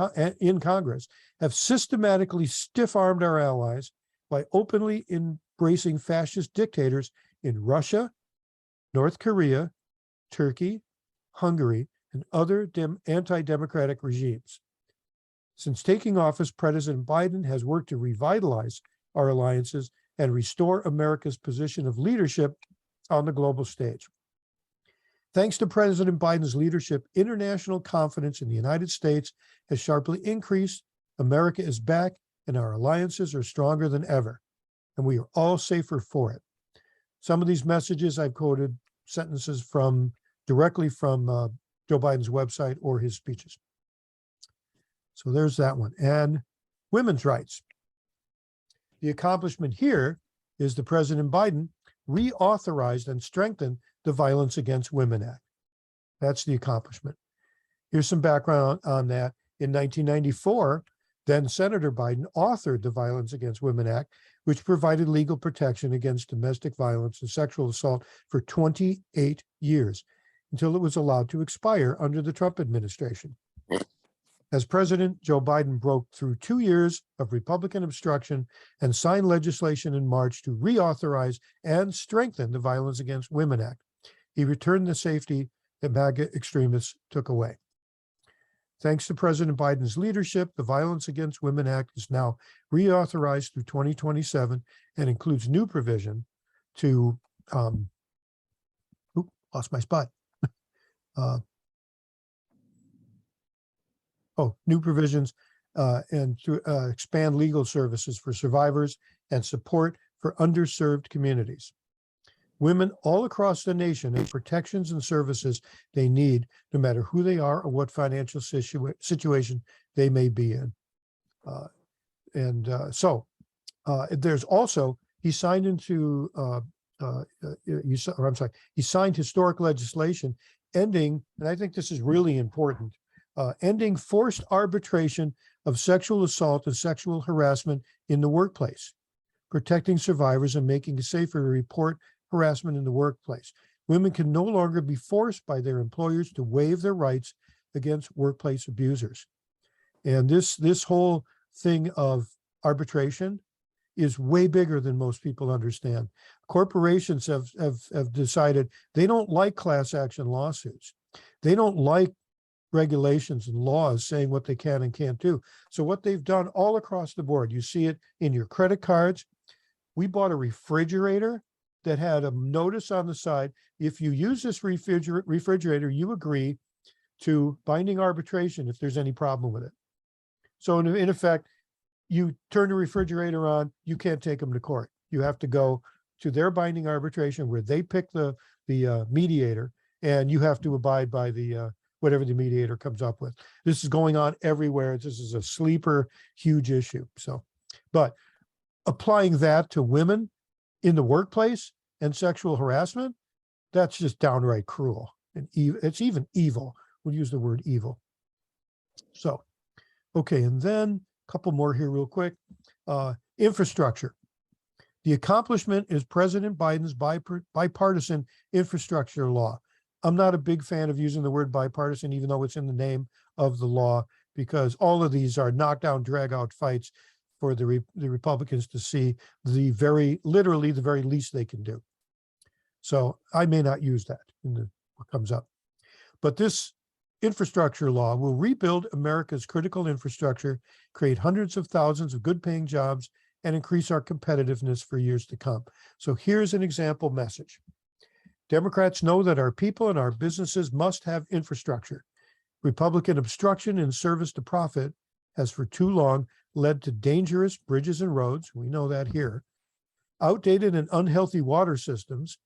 Congress have systematically stiff-armed our allies by openly embracing fascist dictators in Russia, North Korea, Turkey, Hungary, and other anti-democratic regimes. Since taking office, President Biden has worked to revitalize our alliances and restore America's position of leadership on the global stage. Thanks to President Biden's leadership, international confidence in the United States has sharply increased. America is back, and our alliances are stronger than ever, and we are all safer for it. Some of these messages I've quoted sentences directly from Joe Biden's website or his speeches. So there's that one. And women's rights. The accomplishment here is the President Biden reauthorized and strengthened the Violence Against Women Act. That's the accomplishment. Here's some background on that. In 1994, then Senator Biden authored the Violence Against Women Act, which provided legal protection against domestic violence and sexual assault for 28 years, until it was allowed to expire under the Trump administration. As president, Joe Biden broke through 2 years of Republican obstruction and signed legislation in March to reauthorize and strengthen the Violence Against Women Act. He returned the safety that MAGA extremists took away. Thanks to President Biden's leadership, the Violence Against Women Act is now reauthorized through 2027 and includes new provision to, lost my spot. New provisions and to expand legal services for survivors and support for underserved communities. Women all across the nation have protections and services they need, no matter who they are or what financial situation they may be in. There's also, he signed historic legislation ending, and I think this is really important, ending forced arbitration of sexual assault and sexual harassment in the workplace, protecting survivors and making it safer to report harassment in the workplace. Women can no longer be forced by their employers to waive their rights against workplace abusers. And this whole thing of arbitration is way bigger than most people understand. Corporations have decided they don't like class action lawsuits. They don't like regulations and laws saying what they can and can't do. So what they've done all across the board, you see it in your credit cards. We bought a refrigerator that had a notice on the side. If you use this refrigerator, you agree to binding arbitration if there's any problem with it. So in effect, you turn the refrigerator on, you can't take them to court. You have to go to their binding arbitration where they pick the mediator, and you have to abide by the whatever the mediator comes up with. This is going on everywhere. This is a sleeper, huge issue. So, but applying that to women in the workplace and sexual harassment, that's just downright cruel and it's even evil. We'll use the word evil. So, okay, and then a couple more here real quick. Infrastructure. The accomplishment is President Biden's bipartisan infrastructure law. I'm not a big fan of using the word bipartisan, even though it's in the name of the law, because all of these are knockdown, drag out fights for the Republicans to see literally the very least they can do. So I may not use that in what comes up. But this infrastructure law will rebuild America's critical infrastructure, create hundreds of thousands of good paying jobs, and increase our competitiveness for years to come. So here's an example message. Democrats know that our people and our businesses must have infrastructure. Republican obstruction in service to profit has for too long led to dangerous bridges and roads, we know that here, outdated and unhealthy water systems,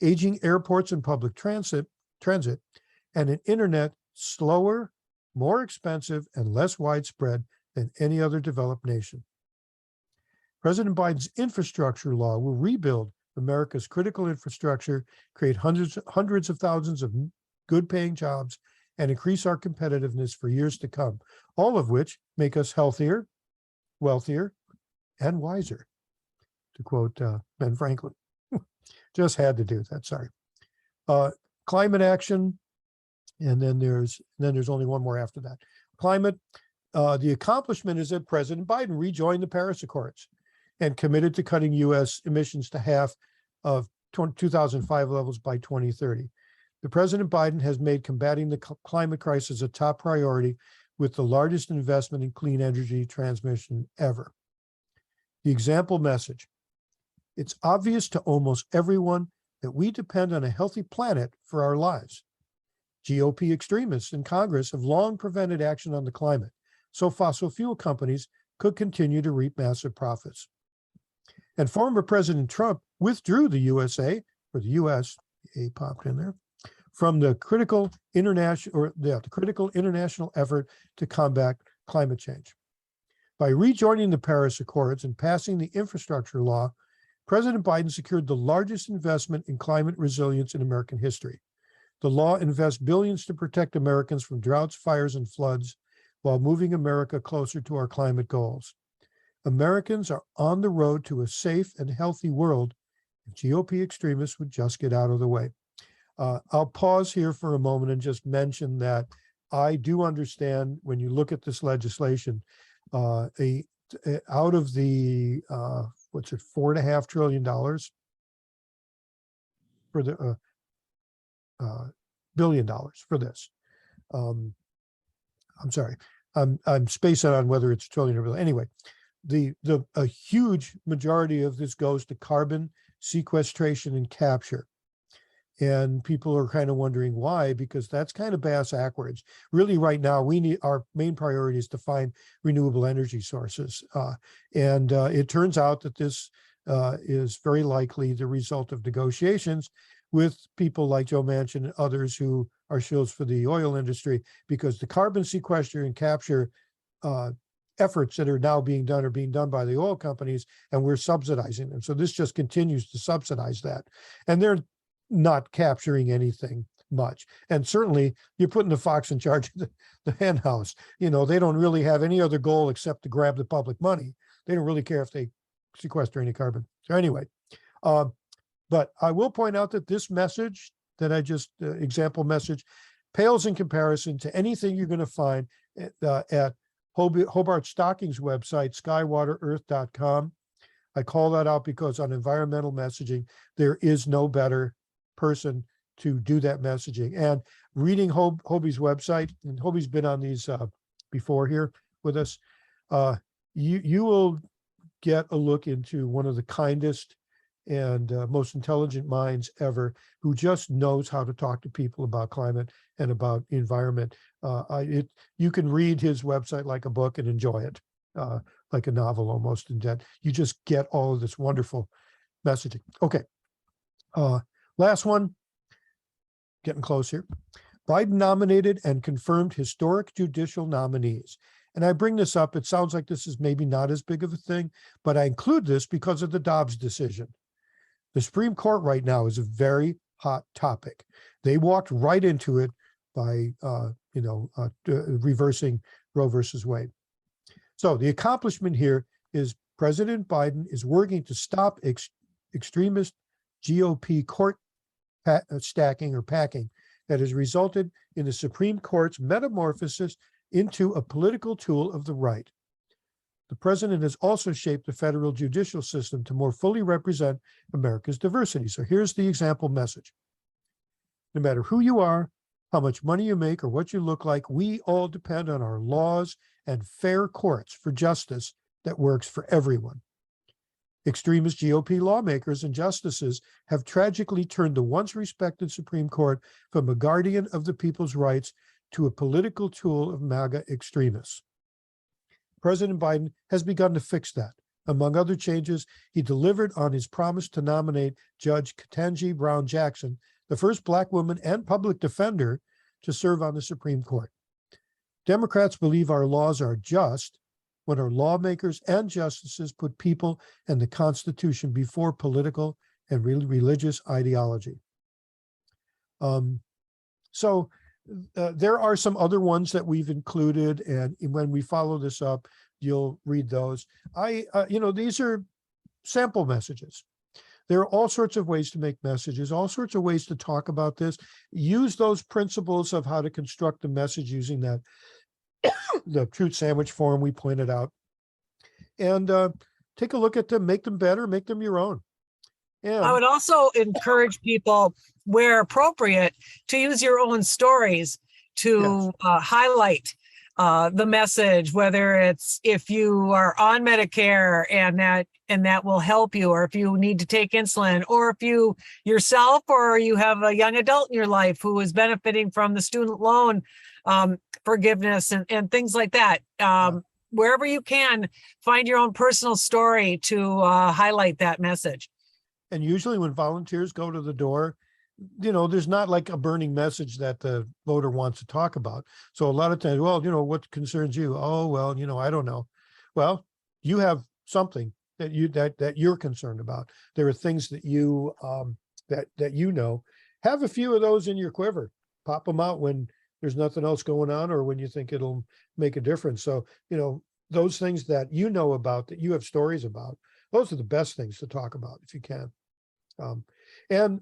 aging airports and public transit, and an internet slower, more expensive, and less widespread than any other developed nation. President Biden's infrastructure law will rebuild America's critical infrastructure, create hundreds of thousands of good paying jobs, and increase our competitiveness for years to come, all of which make us healthier, wealthier, and wiser, to quote Ben Franklin. Just had to do that, sorry. Climate action, and then there's only one more after that. Climate, the accomplishment is that President Biden rejoined the Paris Accords and committed to cutting U.S. emissions to half of 2005 levels by 2030. The President Biden has made combating the climate crisis a top priority with the largest investment in clean energy transmission ever. The example message. It's obvious to almost everyone that we depend on a healthy planet for our lives. GOP extremists in Congress have long prevented action on the climate, so fossil fuel companies could continue to reap massive profits. And former President Trump withdrew the USA, or the US, A popped in there, from the critical international effort to combat climate change. By rejoining the Paris Accords and passing the infrastructure law, President Biden secured the largest investment in climate resilience in American history. The law invests billions to protect Americans from droughts, fires, and floods while moving America closer to our climate goals. Americans are on the road to a safe and healthy world if GOP extremists would just get out of the way. I'll pause here for a moment and just mention that I do understand when you look at this legislation, out of the, $4.5 trillion for the $1 billion for this. I'm sorry, I'm spacing on whether it's trillion or billion. Anyway, a huge majority of this goes to carbon sequestration and capture. And people are kind of wondering why, because that's kind of bass backwards. Really, right now, our main priority is to find renewable energy sources. It turns out that this is very likely the result of negotiations with people like Joe Manchin and others who are shills for the oil industry, because the carbon sequester and capture efforts that are now being done are being done by the oil companies, and we're subsidizing them. So this just continues to subsidize that. And they're not capturing anything much. And certainly you're putting the fox in charge of the hen house. You know, they don't really have any other goal except to grab the public money. They don't really care if they sequester any carbon. So anyway, but I will point out that this message that I just, example message, pales in comparison to anything you're going to find at Hobart Stocking's website, skywaterearth.com. I call that out because on environmental messaging, there is no better person to do that messaging. And reading Hobie's website, and Hobie's been on these before here with us, you will get a look into one of the kindest and most intelligent minds ever, who just knows how to talk to people about climate and about environment. You can read his website like a book and enjoy it, like a novel almost, in that you just get all of this wonderful messaging. Okay, last one, getting close here. Biden nominated and confirmed historic judicial nominees. And I bring this up, it sounds like this is maybe not as big of a thing, but I include this because of the Dobbs decision. The Supreme Court right now is a very hot topic. They walked right into it by, reversing Roe versus Wade. So the accomplishment here is President Biden is working to stop extremist GOP court stacking or packing that has resulted in the Supreme Court's metamorphosis into a political tool of the right. The president has also shaped the federal judicial system to more fully represent America's diversity. So here's the example message. No matter who you are, how much money you make, or what you look like, we all depend on our laws and fair courts for justice that works for everyone. Extremist GOP lawmakers and justices have tragically turned the once respected Supreme Court from a guardian of the people's rights to a political tool of MAGA extremists. President Biden has begun to fix that. Among other changes, he delivered on his promise to nominate Judge Ketanji Brown Jackson, the first Black woman and public defender to serve on the Supreme Court. Democrats believe our laws are just when our lawmakers and justices put people and the Constitution before political and religious ideology. There are some other ones that we've included, and when we follow this up, you'll read those. These are sample messages. There are all sorts of ways to make messages, all sorts of ways to talk about this. Use those principles of how to construct the message using that, the truth sandwich form we pointed out, and take a look at them, make them better, make them your own. And I would also encourage people, where appropriate, to use your own stories to highlight the message, whether it's if you are on Medicare and that will help you, or if you need to take insulin, or if you yourself or you have a young adult in your life who is benefiting from the student loan forgiveness and things like that. Wherever you can, find your own personal story to highlight that message. And usually when volunteers go to the door, there's not like a burning message that the voter wants to talk about. So a lot of times, well, what concerns you? Oh, well, I don't know. Well, you have something that you're concerned about. There are things that you have a few of those in your quiver. Pop them out when there's nothing else going on, or when you think it'll make a difference. So, those things that about, that you have stories about, those are the best things to talk about if you can. And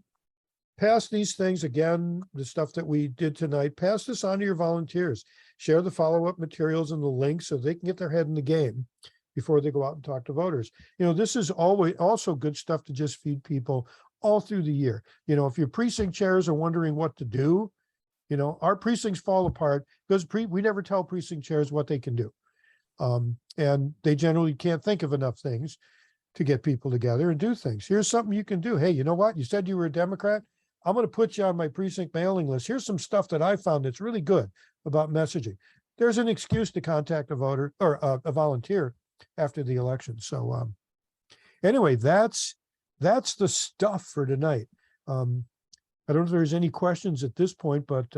pass these things, again, the stuff that we did tonight, pass this on to your volunteers. Share the follow-up materials and the links so they can get their head in the game before they go out and talk to voters. This is always also good stuff to just feed people all through the year. If your precinct chairs are wondering what to do, our precincts fall apart because we never tell precinct chairs what they can do. And they generally can't think of enough things to get people together and do things. Here's something you can do. Hey, you know what? You said you were a Democrat. I'm going to put you on my precinct mailing list. Here's some stuff that I found that's really good about messaging. There's an excuse to contact a voter or a volunteer after the election. So anyway, that's the stuff for tonight. I don't know if there's any questions at this point, but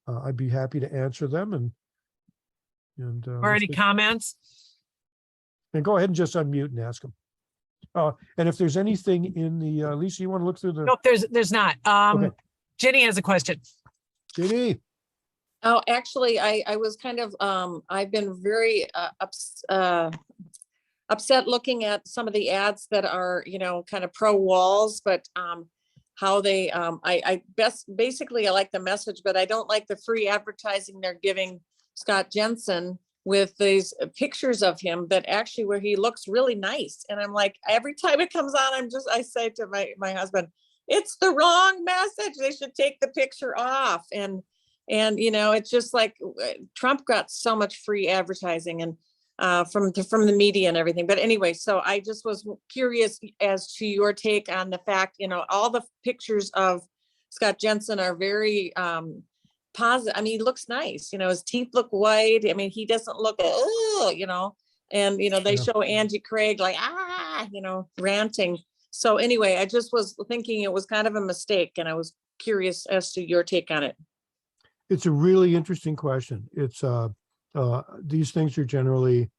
I'd be happy to answer them. Or any comments? And go ahead and just unmute and ask them. And if there's anything in the, Lisa, you want to look through the. Nope, there's not. Okay. Jenny has a question. Ginny, Oh, actually, I was kind of, I've been very upset looking at some of the ads that are, kind of pro walls, but how they, basically I like the message, but I don't like the free advertising they're giving Scott Jensen with these pictures of him that actually where he looks really nice. And I'm like, every time it comes on, I say to my husband, it's the wrong message. They should take the picture off. And it's just like Trump got so much free advertising and from the media and everything. But anyway, so I just was curious as to your take on the fact, all the pictures of Scott Jensen are very positive. I mean, he looks nice, his teeth look white. I mean, he doesn't look, and, they Yeah. show Angie Craig like, ranting. So anyway, I just was thinking it was kind of a mistake, and I was curious as to your take on it. it's a really interesting question. It's these things are generally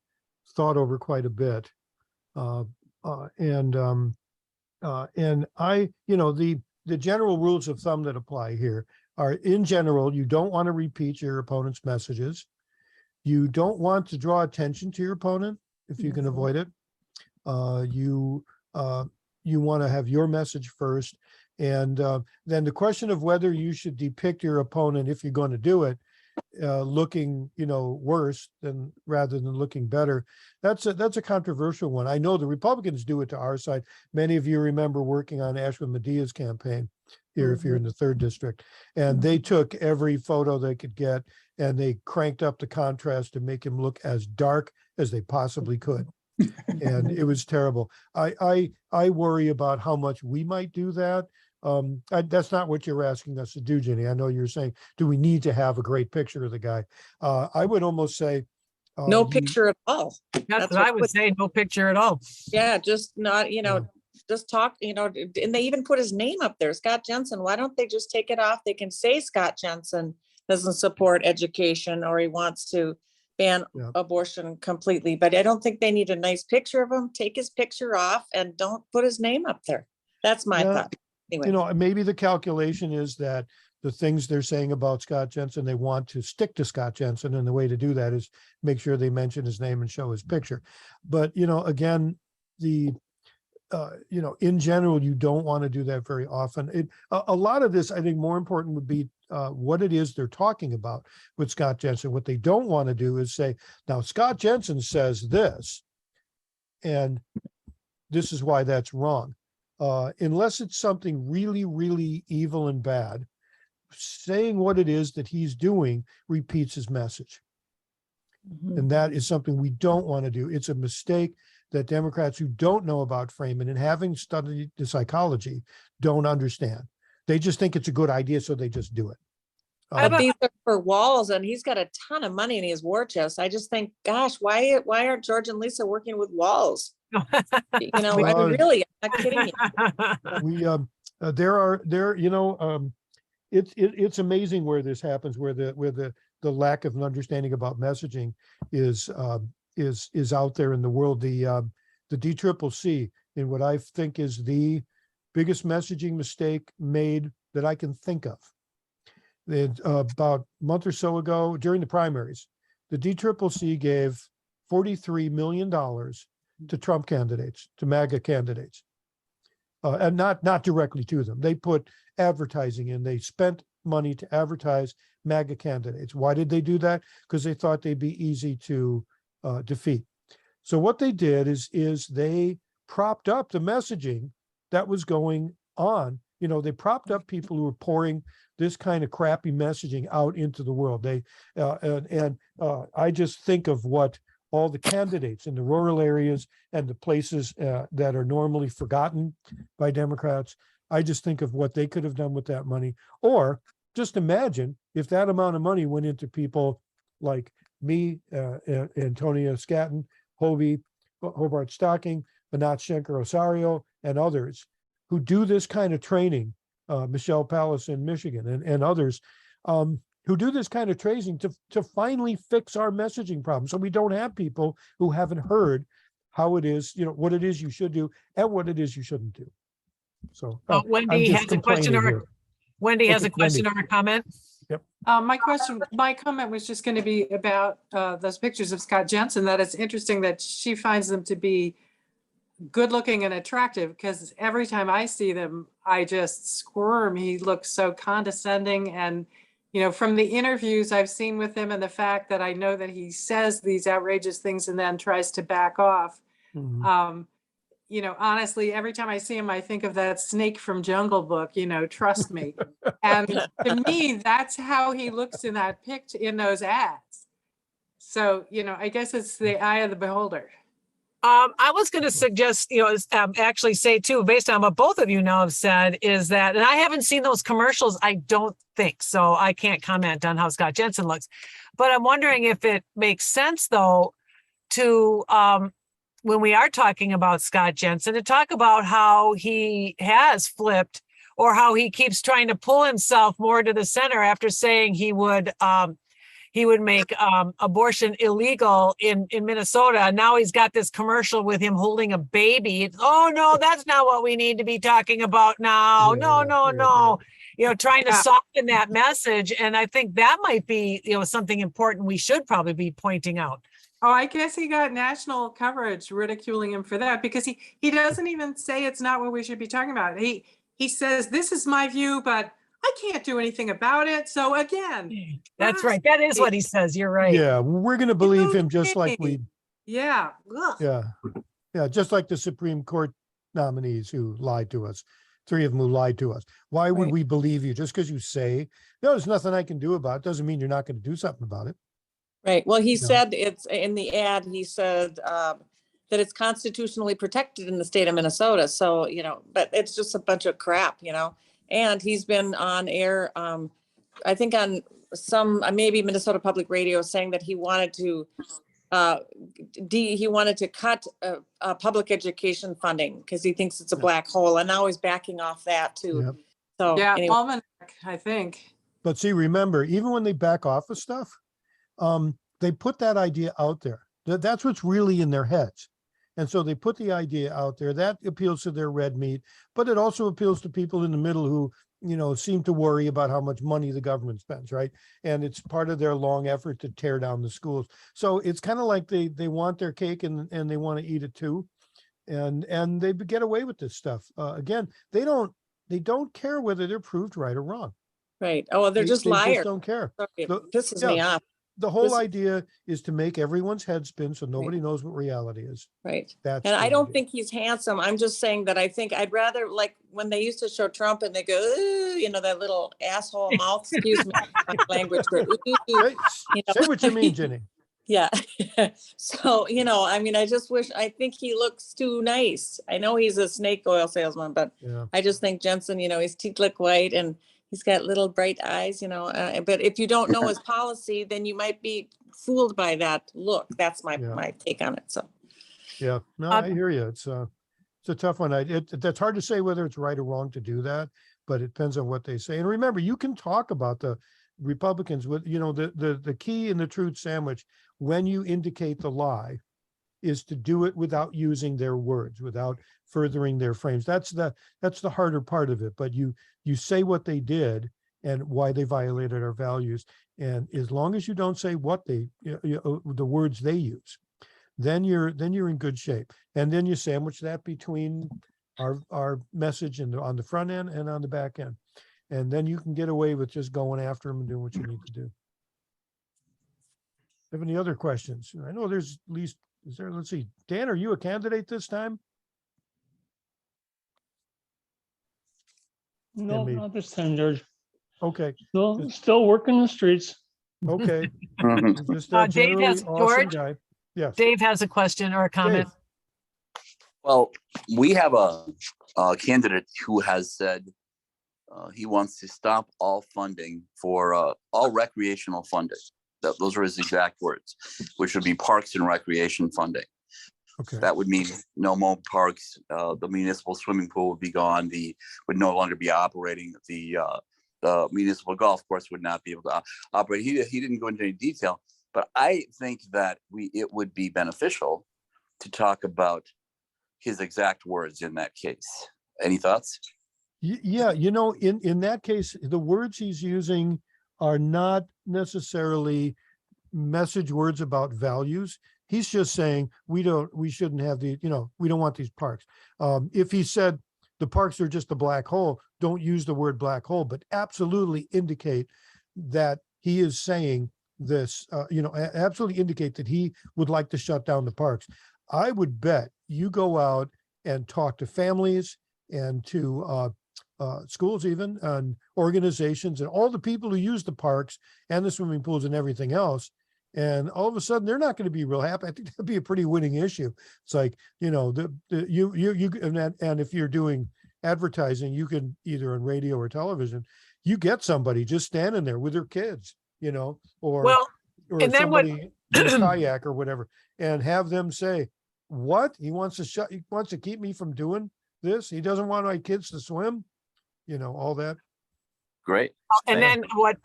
thought over quite a bit. And the general rules of thumb that apply here are, in general, you don't want to repeat your opponent's messages. You don't want to draw attention to your opponent if you can avoid it. You want to have your message first. And then the question of whether you should depict your opponent, if you're going to do it, looking, worse than rather than looking better. That's a controversial one. I know the Republicans do it to our side. Many of you remember working on Ashwin Media's campaign here, if you're in the 3rd district, and they took every photo they could get and they cranked up the contrast to make him look as dark as they possibly could. And it was terrible. I worry about how much we might do that. That's not what you're asking us to do, Jenny. I know you're saying, do we need to have a great picture of the guy? I would almost say No picture at all. That's what I would say, no picture at all. Yeah, just not, just talk, and they even put his name up there, Scott Jensen. Why don't they just take it off? They can say Scott Jensen doesn't support education, or he wants to ban abortion completely, but I don't think they need a nice picture of him. Take his picture off and don't put his name up there. That's my thought. Anyway. Maybe the calculation is that the things they're saying about Scott Jensen, they want to stick to Scott Jensen, and the way to do that is make sure they mention his name and show his picture. But, again, in general, you don't want to do that very often. A lot of this, I think, more important would be what it is they're talking about with Scott Jensen. What they don't want to do is say, now Scott Jensen says this, and this is why that's wrong. Unless it's something really, really evil and bad, saying what it is that he's doing repeats his message. And that is something we don't want to do. It's a mistake that Democrats who don't know about framing and having studied the psychology don't understand. They just think it's a good idea, so they just do it. But these are for walls, and he's got a ton of money in his war chest. I just think, gosh, why aren't George and Lisa working with walls? I mean, really, I'm not kidding you. It's amazing where this happens, where the lack of an understanding about messaging is out there in the world. The DCCC, in what I think is the biggest messaging mistake made that I can think of. About a month or so ago, during the primaries, the DCCC gave $43 million to Trump candidates, to MAGA candidates, and not directly to them. They put advertising in. They spent money to advertise MAGA candidates. Why did they do that? Because they thought they'd be easy to defeat. So what they did is they propped up the messaging that was going on. They propped up people who were pouring this kind of crappy messaging out into the world. I just think of what all the candidates in the rural areas and the places that are normally forgotten by Democrats. I just think of what they could have done with that money. Or just imagine if that amount of money went into people like me, Antonia Scatton, Hobart Stocking, Anat Shenker-Osario, and others who do this kind of training, Michelle Pallas in Michigan and others, who do this kind of training to finally fix our messaging problem. So we don't have people who haven't heard how it is, what it is you should do and what it is you shouldn't do. So Wendy has a question or a comment. My comment was just going to be about those pictures of Scott Jensen, that it's interesting that she finds them to be good looking and attractive, because every time I see them, I just squirm. He looks so condescending. And, from the interviews I've seen with him and the fact that I know that he says these outrageous things and then tries to back off. Mhm. Honestly, every time I see him, I think of that snake from Jungle Book, trust me. And to me, that's how he looks in that picture, in those ads. So, I guess it's the eye of the beholder. I was going to suggest, actually say too, based on what both of you now have said, is that, and I haven't seen those commercials, I don't think, so I can't comment on how Scott Jensen looks. But I'm wondering if it makes sense, though, to, when we are talking about Scott Jensen, to talk about how he has flipped, or how he keeps trying to pull himself more to the center after saying he would make abortion illegal in Minnesota. Now he's got this commercial with him holding a baby. Oh no, that's not what we need to be talking about now. No. Trying to soften that message. And I think that might be, something important we should probably be pointing out. Oh, I guess he got national coverage ridiculing him for that, because he doesn't even say it's not what we should be talking about. He says, this is my view, but I can't do anything about it. So again, That's right. That is what he says. You're right. Yeah, we're going to believe him just like we, yeah. yeah, just like the Supreme Court nominees who lied to us. 3 of them who lied to us. Why would Right. we believe you just because you say, no, there's nothing I can do about it? Doesn't mean you're not going to do something about it. Right. Well, he No. said it's in the ad, he said that it's constitutionally protected in the state of Minnesota. So, but it's just a bunch of crap, and he's been on air, I think on some, maybe Minnesota Public Radio, saying that he wanted to cut public education funding because he thinks it's a black hole, and now he's backing off that too. Yep. So Yeah, anyway. Almanac, I think. But see, remember, even when they back off of stuff, they put that idea out there. That's what's really in their heads. And so they put the idea out there that appeals to their red meat, but it also appeals to people in the middle who, seem to worry about how much money the government spends, right? And it's part of their long effort to tear down the schools. So it's kind of like they want their cake and they want to eat it too. And they get away with this stuff. Again, they don't care whether they're proved right or wrong. Right. Oh, they're just They liars. just don't care. Sorry, it The- pisses yeah. me off. The whole This- idea is to make everyone's head spin so nobody knows what reality is. Right. That's And the I don't idea. think he's handsome. I'm just saying that I think I'd rather, like when they used to show Trump and they go, ooh, that little asshole mouth, excuse me, my language, but ooh, Say, say what you mean, Jenny. yeah. So, I think he looks too nice. I know he's a snake oil salesman, but Yeah. I just think Jensen, his teeth look white and he's got little bright eyes, but if you don't know his policy, then you might be fooled by that look. That's my take on it. So. Yeah, no, I hear you. It's a tough one. That's hard to say whether it's right or wrong to do that, but it depends on what they say. And remember, you can talk about the Republicans with, the key in the truth sandwich when you indicate the lie is to do it without using their words, without furthering their frames. That's the harder part of it. But you say what they did and why they violated our values. And as long as you don't say what the words they use, then you're in good shape. And then you sandwich that between our message on the front end and on the back end. And then you can get away with just going after them and doing what you need to do. Have any other questions? I know there's at least, let's see, Dan, are you a candidate this time? No, me. not this time, George. Okay, Still working the streets. okay. Mhm. You're just a Dave generally has- awesome George? guy. Yes. Dave has a question or a comment. Dave. Well, we have a candidate who has said he wants to stop all funding for all recreational funding. Those are his exact words, which would be parks and recreation funding. Okay. That would mean no more parks. The municipal swimming pool would be gone. Would no longer be operating. The municipal golf course would not be able to operate. He didn't go into any detail, but I think that it would be beneficial to talk about his exact words in that case. Any thoughts? Yeah, in that case, the words he's using are not necessarily message words about values. He's just saying, we shouldn't have we don't want these parks. If he said the parks are just a black hole, don't use the word black hole, but absolutely indicate that he is saying this, absolutely indicate that he would like to shut down the parks. I would bet you go out and talk to families and to schools even, and organizations and all the people who use the parks and the swimming pools and everything else. And all of a sudden they're not going to be real happy. I think that'd be a pretty winning issue. It's like, and if you're doing advertising, you can either on radio or television, you get somebody just standing there with their kids, or and then somebody in a kayak or whatever, and have them say, what? He wants to keep me from doing this. He doesn't want my kids to swim, all that. Great. And then what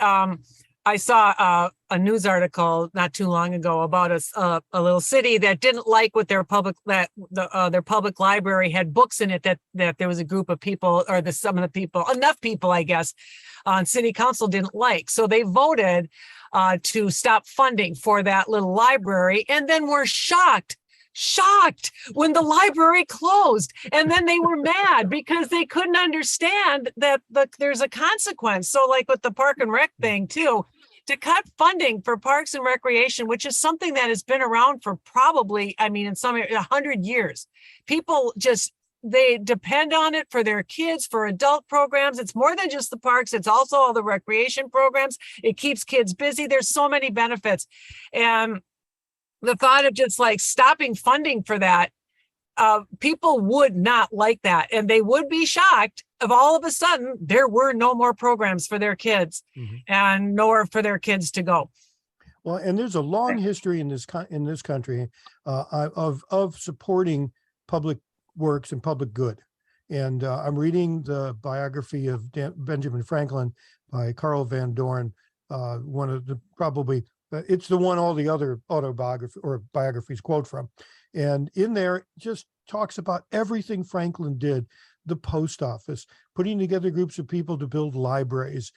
I saw a news article not too long ago about a little city that didn't like what their public library had books in it that there was a group of people, or enough people, I guess, on city council didn't like. So they voted to stop funding for that little library, and then were shocked when the library closed. And then they were mad because they couldn't understand that there's a consequence. So like with the park and rec thing too, to cut funding for parks and recreation, which is something that has been around for probably, in some 100 years, people they depend on it for their kids, for adult programs. It's more than just the parks. It's also all the recreation programs. It keeps kids busy. There's so many benefits. And the thought of just like stopping funding for that, people would not like that. And they would be shocked if all of a sudden there were no more programs for their kids and nowhere for their kids to go. Well, and there's a long history in this country of supporting public works and public good. And I'm reading the biography of Benjamin Franklin by Carl Van Dorn, one of the it's the one all the other biographies quote from. And in there just talks about everything Franklin did, the post office, putting together groups of people to build libraries,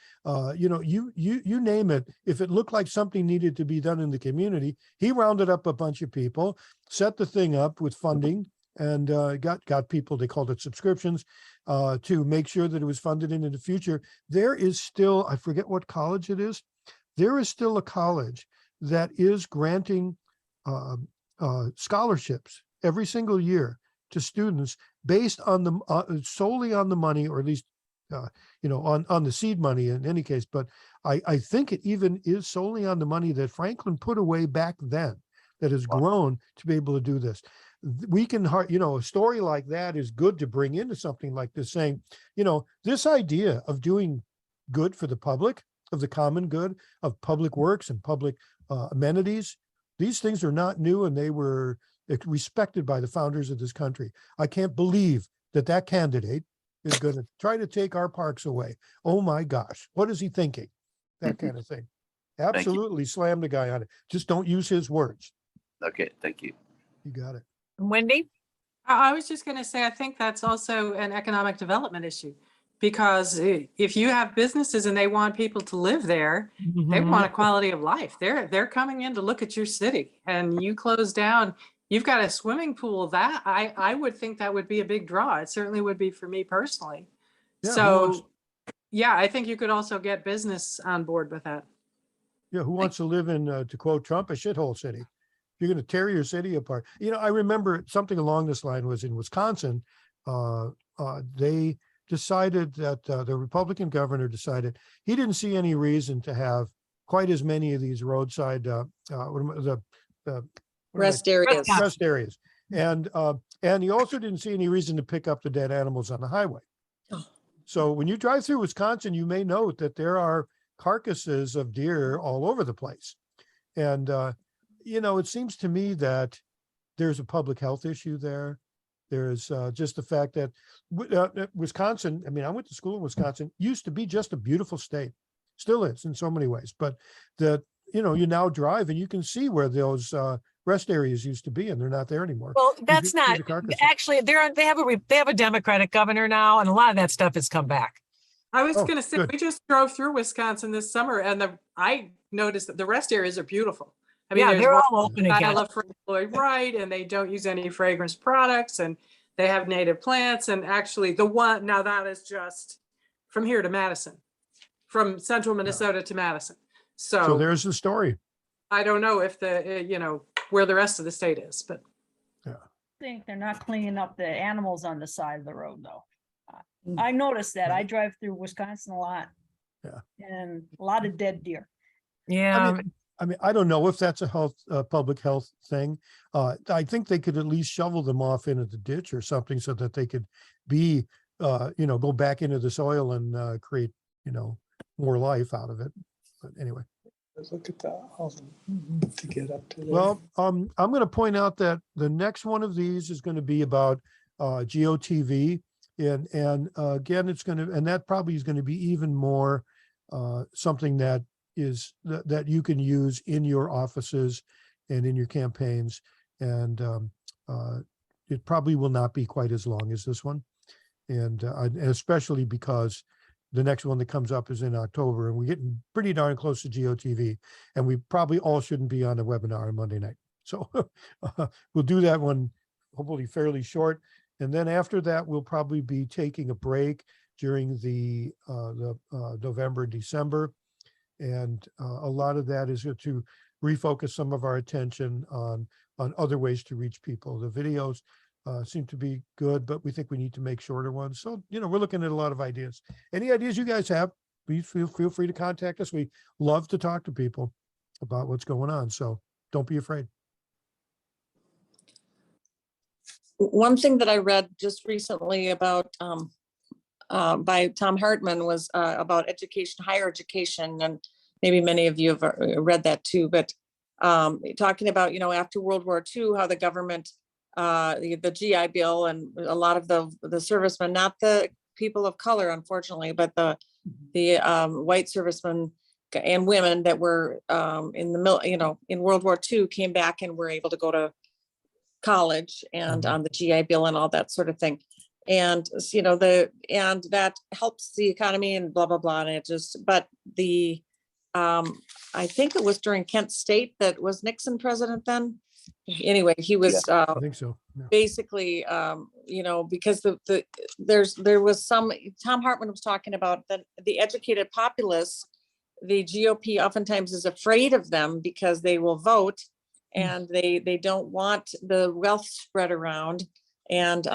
you name it. If it looked like something needed to be done in the community, he rounded up a bunch of people, set the thing up with funding, and got people, they called it subscriptions, to make sure that it was funded into the future. There is still, I forget what college it is, there is still a college that is granting scholarships every single year to students based on the solely on the money, or at least on the seed money in any case. But I think it even is solely on the money that Franklin put away back then that has grown to be able to do this. We can, a story like that is good to bring into something like this, saying, this idea of doing good for the public, of the common good, of public works and public amenities. These things are not new, and they were respected by the founders of this country. I can't believe that candidate is going to try to take our parks away. Oh my gosh, what is he thinking? That kind of thing. Absolutely slam the guy on it. Just don't use his words. Okay, thank you. You got it. Wendy? I was just going to say, I think that's also an economic development issue, because if you have businesses and they want people to live there, they want a quality of life. They're coming in to look at your city, and you close down. You've got a swimming pool that I would think that would be a big draw. It certainly would be for me personally. Yeah, I think you could also get business on board with that. Yeah, who wants to live in, to quote Trump, a shithole city? You're going to tear your city apart. I remember something along this line was in Wisconsin. They decided that the Republican governor decided he didn't see any reason to have quite as many of these roadside Rest areas. Rest areas, and he also didn't see any reason to pick up the dead animals on the highway. Oh. So when you drive through Wisconsin, you may note that there are carcasses of deer all over the place, and it seems to me that there's a public health issue there. There's just the fact that Wisconsin, I went to school in Wisconsin, used to be just a beautiful state, still is in so many ways, but that, you now drive and you can see where those rest areas used to be, and they're not there anymore. Well, that's not, actually, they have a Democratic governor now, and a lot of that stuff has come back. I was Oh, gonna say, good. we just drove through Wisconsin this summer and I noticed that the rest areas are beautiful. I mean, Yeah, there's they're one all open again. style of Frank Lloyd Wright and they don't use any fragrance products and they have native plants and actually the one, now that is just from here to Madison, from central Minnesota to Madison. So So there's the story. I don't know if where the rest of the state is, but Think they're not cleaning up the animals on the side of the road, though. Mm. I noticed that. I Right. drive through Wisconsin a lot. Yeah. And a lot of dead deer. Yeah, I mean, I don't know if that's a public health thing. I think they could at least shovel them off into the ditch or something so that they could be, go back into the soil and create, more life out of it. But anyway. Look at that, to get up to there. Well, I'm going to point out that the next one of these is going to be about GOTV, and again, it's going to, and that probably is going to be even more something that is that you can use in your offices and in your campaigns, and it probably will not be quite as long as this one, and especially because the next one that comes up is in October, and we're getting pretty darn close to GOTV, and we probably all shouldn't be on a webinar on Monday night. So we'll do that one hopefully fairly short. And then after that, we'll probably be taking a break during the November, December. And a lot of that is to refocus some of our attention on other ways to reach people. The videos seem to be good, but we think we need to make shorter ones. So, we're looking at a lot of ideas. Any ideas you guys have, please feel free to contact us. We love to talk to people about what's going on. So don't be afraid. One thing that I read just recently about by Tom Hartman was about education, higher education, and maybe many of you have read that too. But talking about after World War II, how the government, the GI Bill, and a lot of the servicemen, not the people of color, unfortunately, but the white servicemen and women that were in the in World War II came back and were able to go to college and on the GI Bill and all that sort of thing. And, and that helps the economy and blah, blah, blah. And it just, but I think it was during Kent State that was Nixon president then. Anyway, he was I think so. Yeah. basically, because there was Tom Hartman was talking about the educated populace, the GOP oftentimes is afraid of them because they will vote and they don't want the wealth spread around. And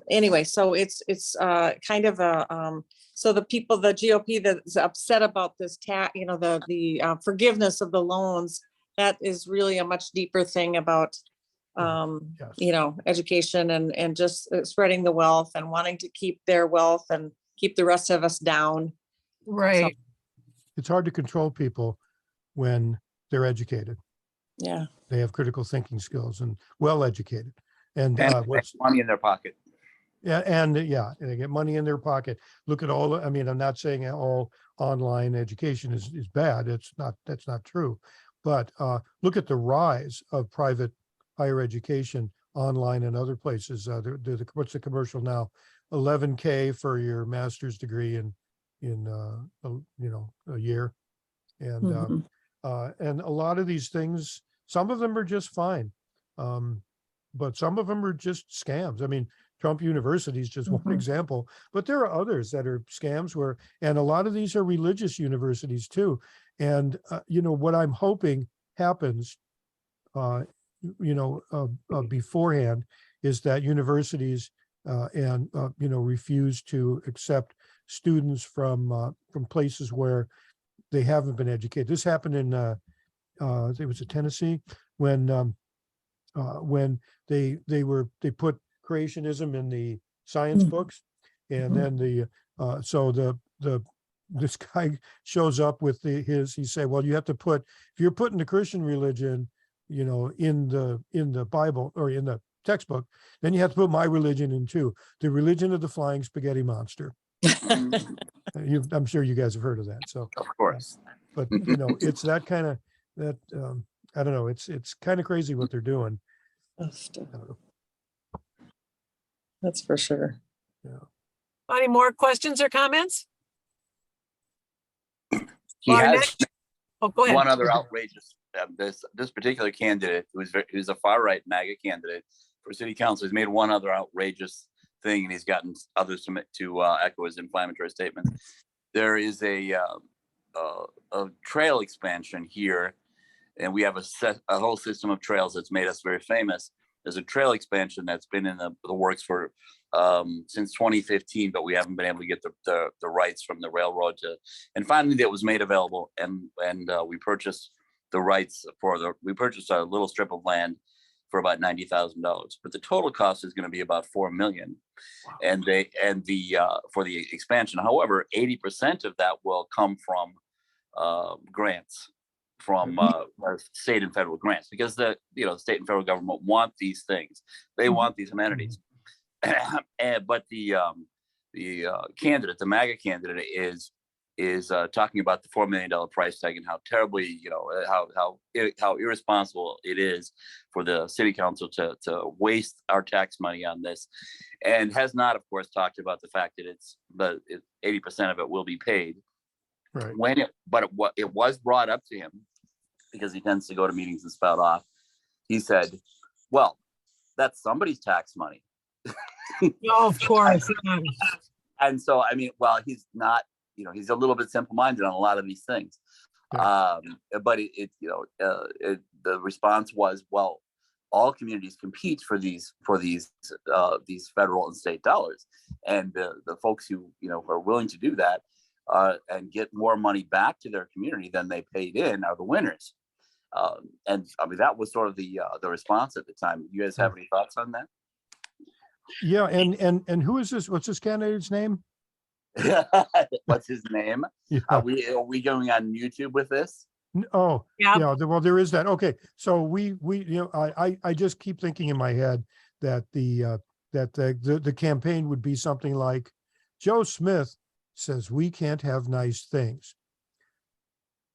anyway, so it's kind of a, so the people, the GOP that's upset about this the forgiveness of the loans, that is really a much deeper thing about, Yes. education and just spreading the wealth and wanting to keep their wealth and keep the rest of us down. right. It's hard to control people when they're educated. Yeah. They have critical thinking skills and well-educated. And And what's money in their pocket. Yeah, and they get money in their pocket. Look at all, I mean, I'm not saying all online education is bad. That's not true. But look at the rise of private higher education online and other places. What's the commercial now? $11K for your master's degree in a year. And and a lot of these things, some of them are just fine. But some of them are just scams. I mean, Trump University is just one example, but there are others that are scams and a lot of these are religious universities too. And, what I'm hoping happens, beforehand is that universities refuse to accept students from places where they haven't been educated. This happened in, I think it was in Tennessee when they put creationism in the science books, and then this guy shows up with he said, well, you have to put, if you're putting the Christian religion, in the Bible or in the textbook, then you have to put my religion in too, the religion of the flying spaghetti monster. I'm sure you guys have heard of that. So Of course. but it's that kind of I don't know. It's kind of crazy what they're doing. I don't know. That's for sure. Yeah. Any more questions or comments? He Our has next- Oh, go ahead. one other outrageous, this particular candidate who's a far right MAGA candidate for city council has made one other outrageous thing, and he's gotten others to echo his inflammatory statements. There is a trail expansion here, and we have a whole system of trails that's made us very famous. There's a trail expansion that's been in the works for since 2015, but we haven't been able to get the rights from the railroad and finally that was made available, and we purchased the rights we purchased a little strip of land for about $90,000, but the total cost is going to be about $4 million. Wow. And for the expansion, however, 80% of that will come from grants from state and federal grants, because the state and federal government want these things. They want these amenities. But the candidate, the MAGA candidate, is talking about the $4 million price tag and how terribly, how irresponsible it is for the city council to waste our tax money on this, and has not, of course, talked about the fact that 80% of it will be paid. Right. It was brought up to him, because he tends to go to meetings and spout off. He said, "Well, that's somebody's tax money." Oh, of course. And so, I mean, well, he's not, he's a little bit simple-minded on a lot of these things. Yeah. But the response was, well, all communities compete for these federal and state dollars, and the folks who are willing to do that and get more money back to their community than they paid in are the winners. And I mean, that was sort of the response at the time. You guys have any thoughts on that? Yeah, and who is this? What's this candidate's name? What's his name? Yeah. Are we going on YouTube with this? Oh, yeah. Well, there is that. Okay, so we I just keep thinking in my head that the campaign would be something like, Joe Smith says we can't have nice things.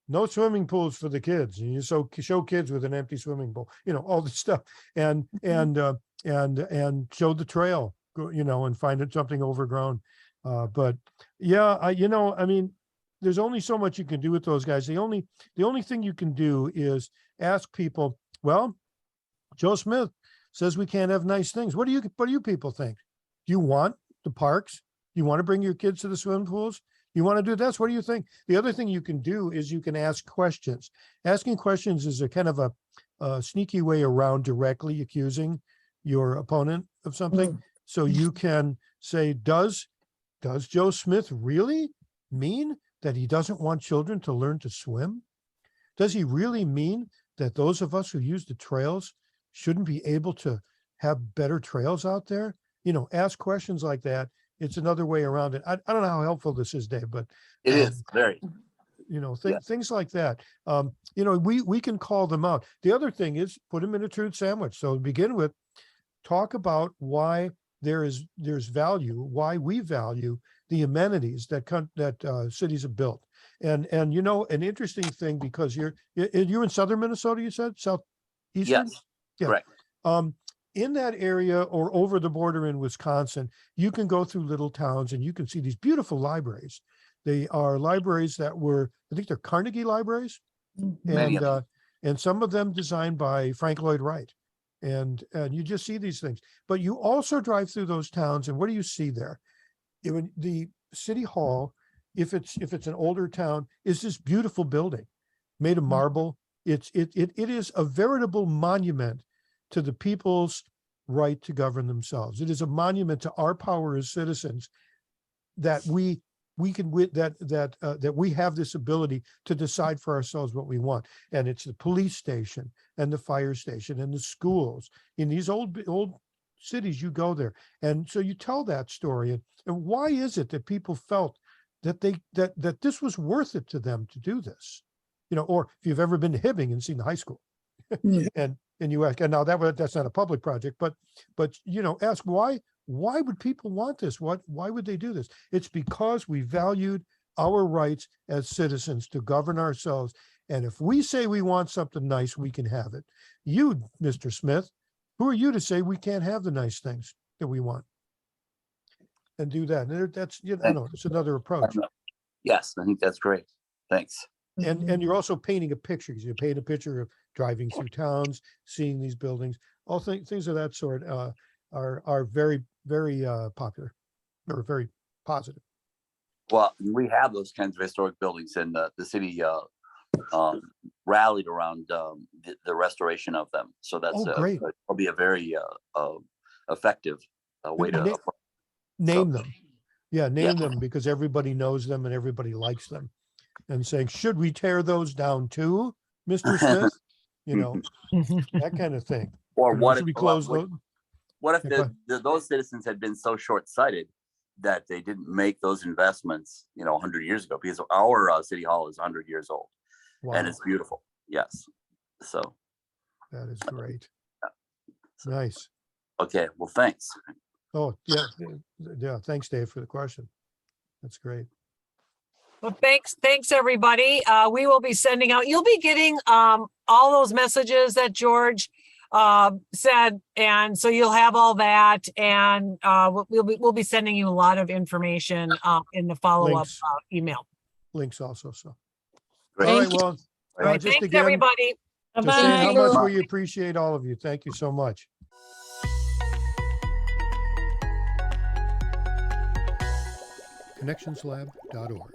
No swimming pools for the kids. And you show kids with an empty swimming pool, all this stuff, and show the trail, and find it something overgrown. But yeah, I mean, there's only so much you can do with those guys. The only thing you can do is ask people, well, Joe Smith says we can't have nice things. What do you people think? Do you want the parks? You want to bring your kids to the swimming pools? You want to do this? What do you think? The other thing you can do is you can ask questions. Asking questions is a kind of a sneaky way around directly accusing your opponent of something. So you can say, does Joe Smith really mean that he doesn't want children to learn to swim? Does he really mean that those of us who use the trails shouldn't be able to have better trails out there? Ask questions like that. It's another way around it. I don't know how helpful this is, Dave, but it is very, things like that. We can call them out. The other thing is put them in a truth sandwich. So to begin with, talk about why there's value, why we value the amenities that cities have built. And an interesting thing, because you're in southern Minnesota, you said southeastern? Yes, yeah. Correct. In that area or over the border in Wisconsin, you can go through little towns and you can see these beautiful libraries. They are libraries that I think they're Carnegie libraries, and some of them designed by Frank Lloyd Wright. And you just see these things. But you also drive through those towns, and what do you see there? The city hall, if it's an older town, is this beautiful building made of marble. It is a veritable monument to the people's right to govern themselves. It is a monument to our power as citizens that we have this ability to decide for ourselves what we want. And it's the police station and the fire station and the schools. In these old cities, you go there. And so you tell that story. And why is it that people felt that that this was worth it to them to do this? Or if you've ever been to Hibbing and seen the high school, and you ask, and now that's not a public project, but ask why would people want this? Why would they do this? It's because we valued our rights as citizens to govern ourselves. And if we say we want something nice, we can have it. You, Mr. Smith, who are you to say we can't have the nice things that we want and do that? And that's, it's another approach. Yes, I think that's great. Thanks. And you're also painting a picture, 'cause you paint a picture of driving through towns, seeing these buildings, all things of that sort, are very, very, popular, or very positive. Well, we have those kinds of historic buildings, and the city rallied around the restoration of them. So that's Oh, great. will be a very effective way to. Name them. Yeah, name Yeah. them, because everybody knows them and everybody likes them. And saying, should we tear those down too, Mr. Smith? You know, that kind of thing. Or You know, what should if we close those? what if Yeah, go ahead. those citizens had been so short-sighted that they didn't make those investments, 100 years ago? Because our city hall is 100 years old, and Wow, it's beautiful. Yes. So, that is great. So- Nice. okay. Well, thanks. Oh, yeah, yeah. Thanks, Dave, for the question. That's great. Well, thanks, everybody. We will be sending out, you'll be getting all those messages that George said, and so you'll have all that, and we'll be sending you a lot of information in the follow-up Links. email. Links also, so. Great. All right, Thank you. well, All right, just thanks, again, everybody. just saying how Bye. much we appreciate all of you. Thank you so much. connectionslab.org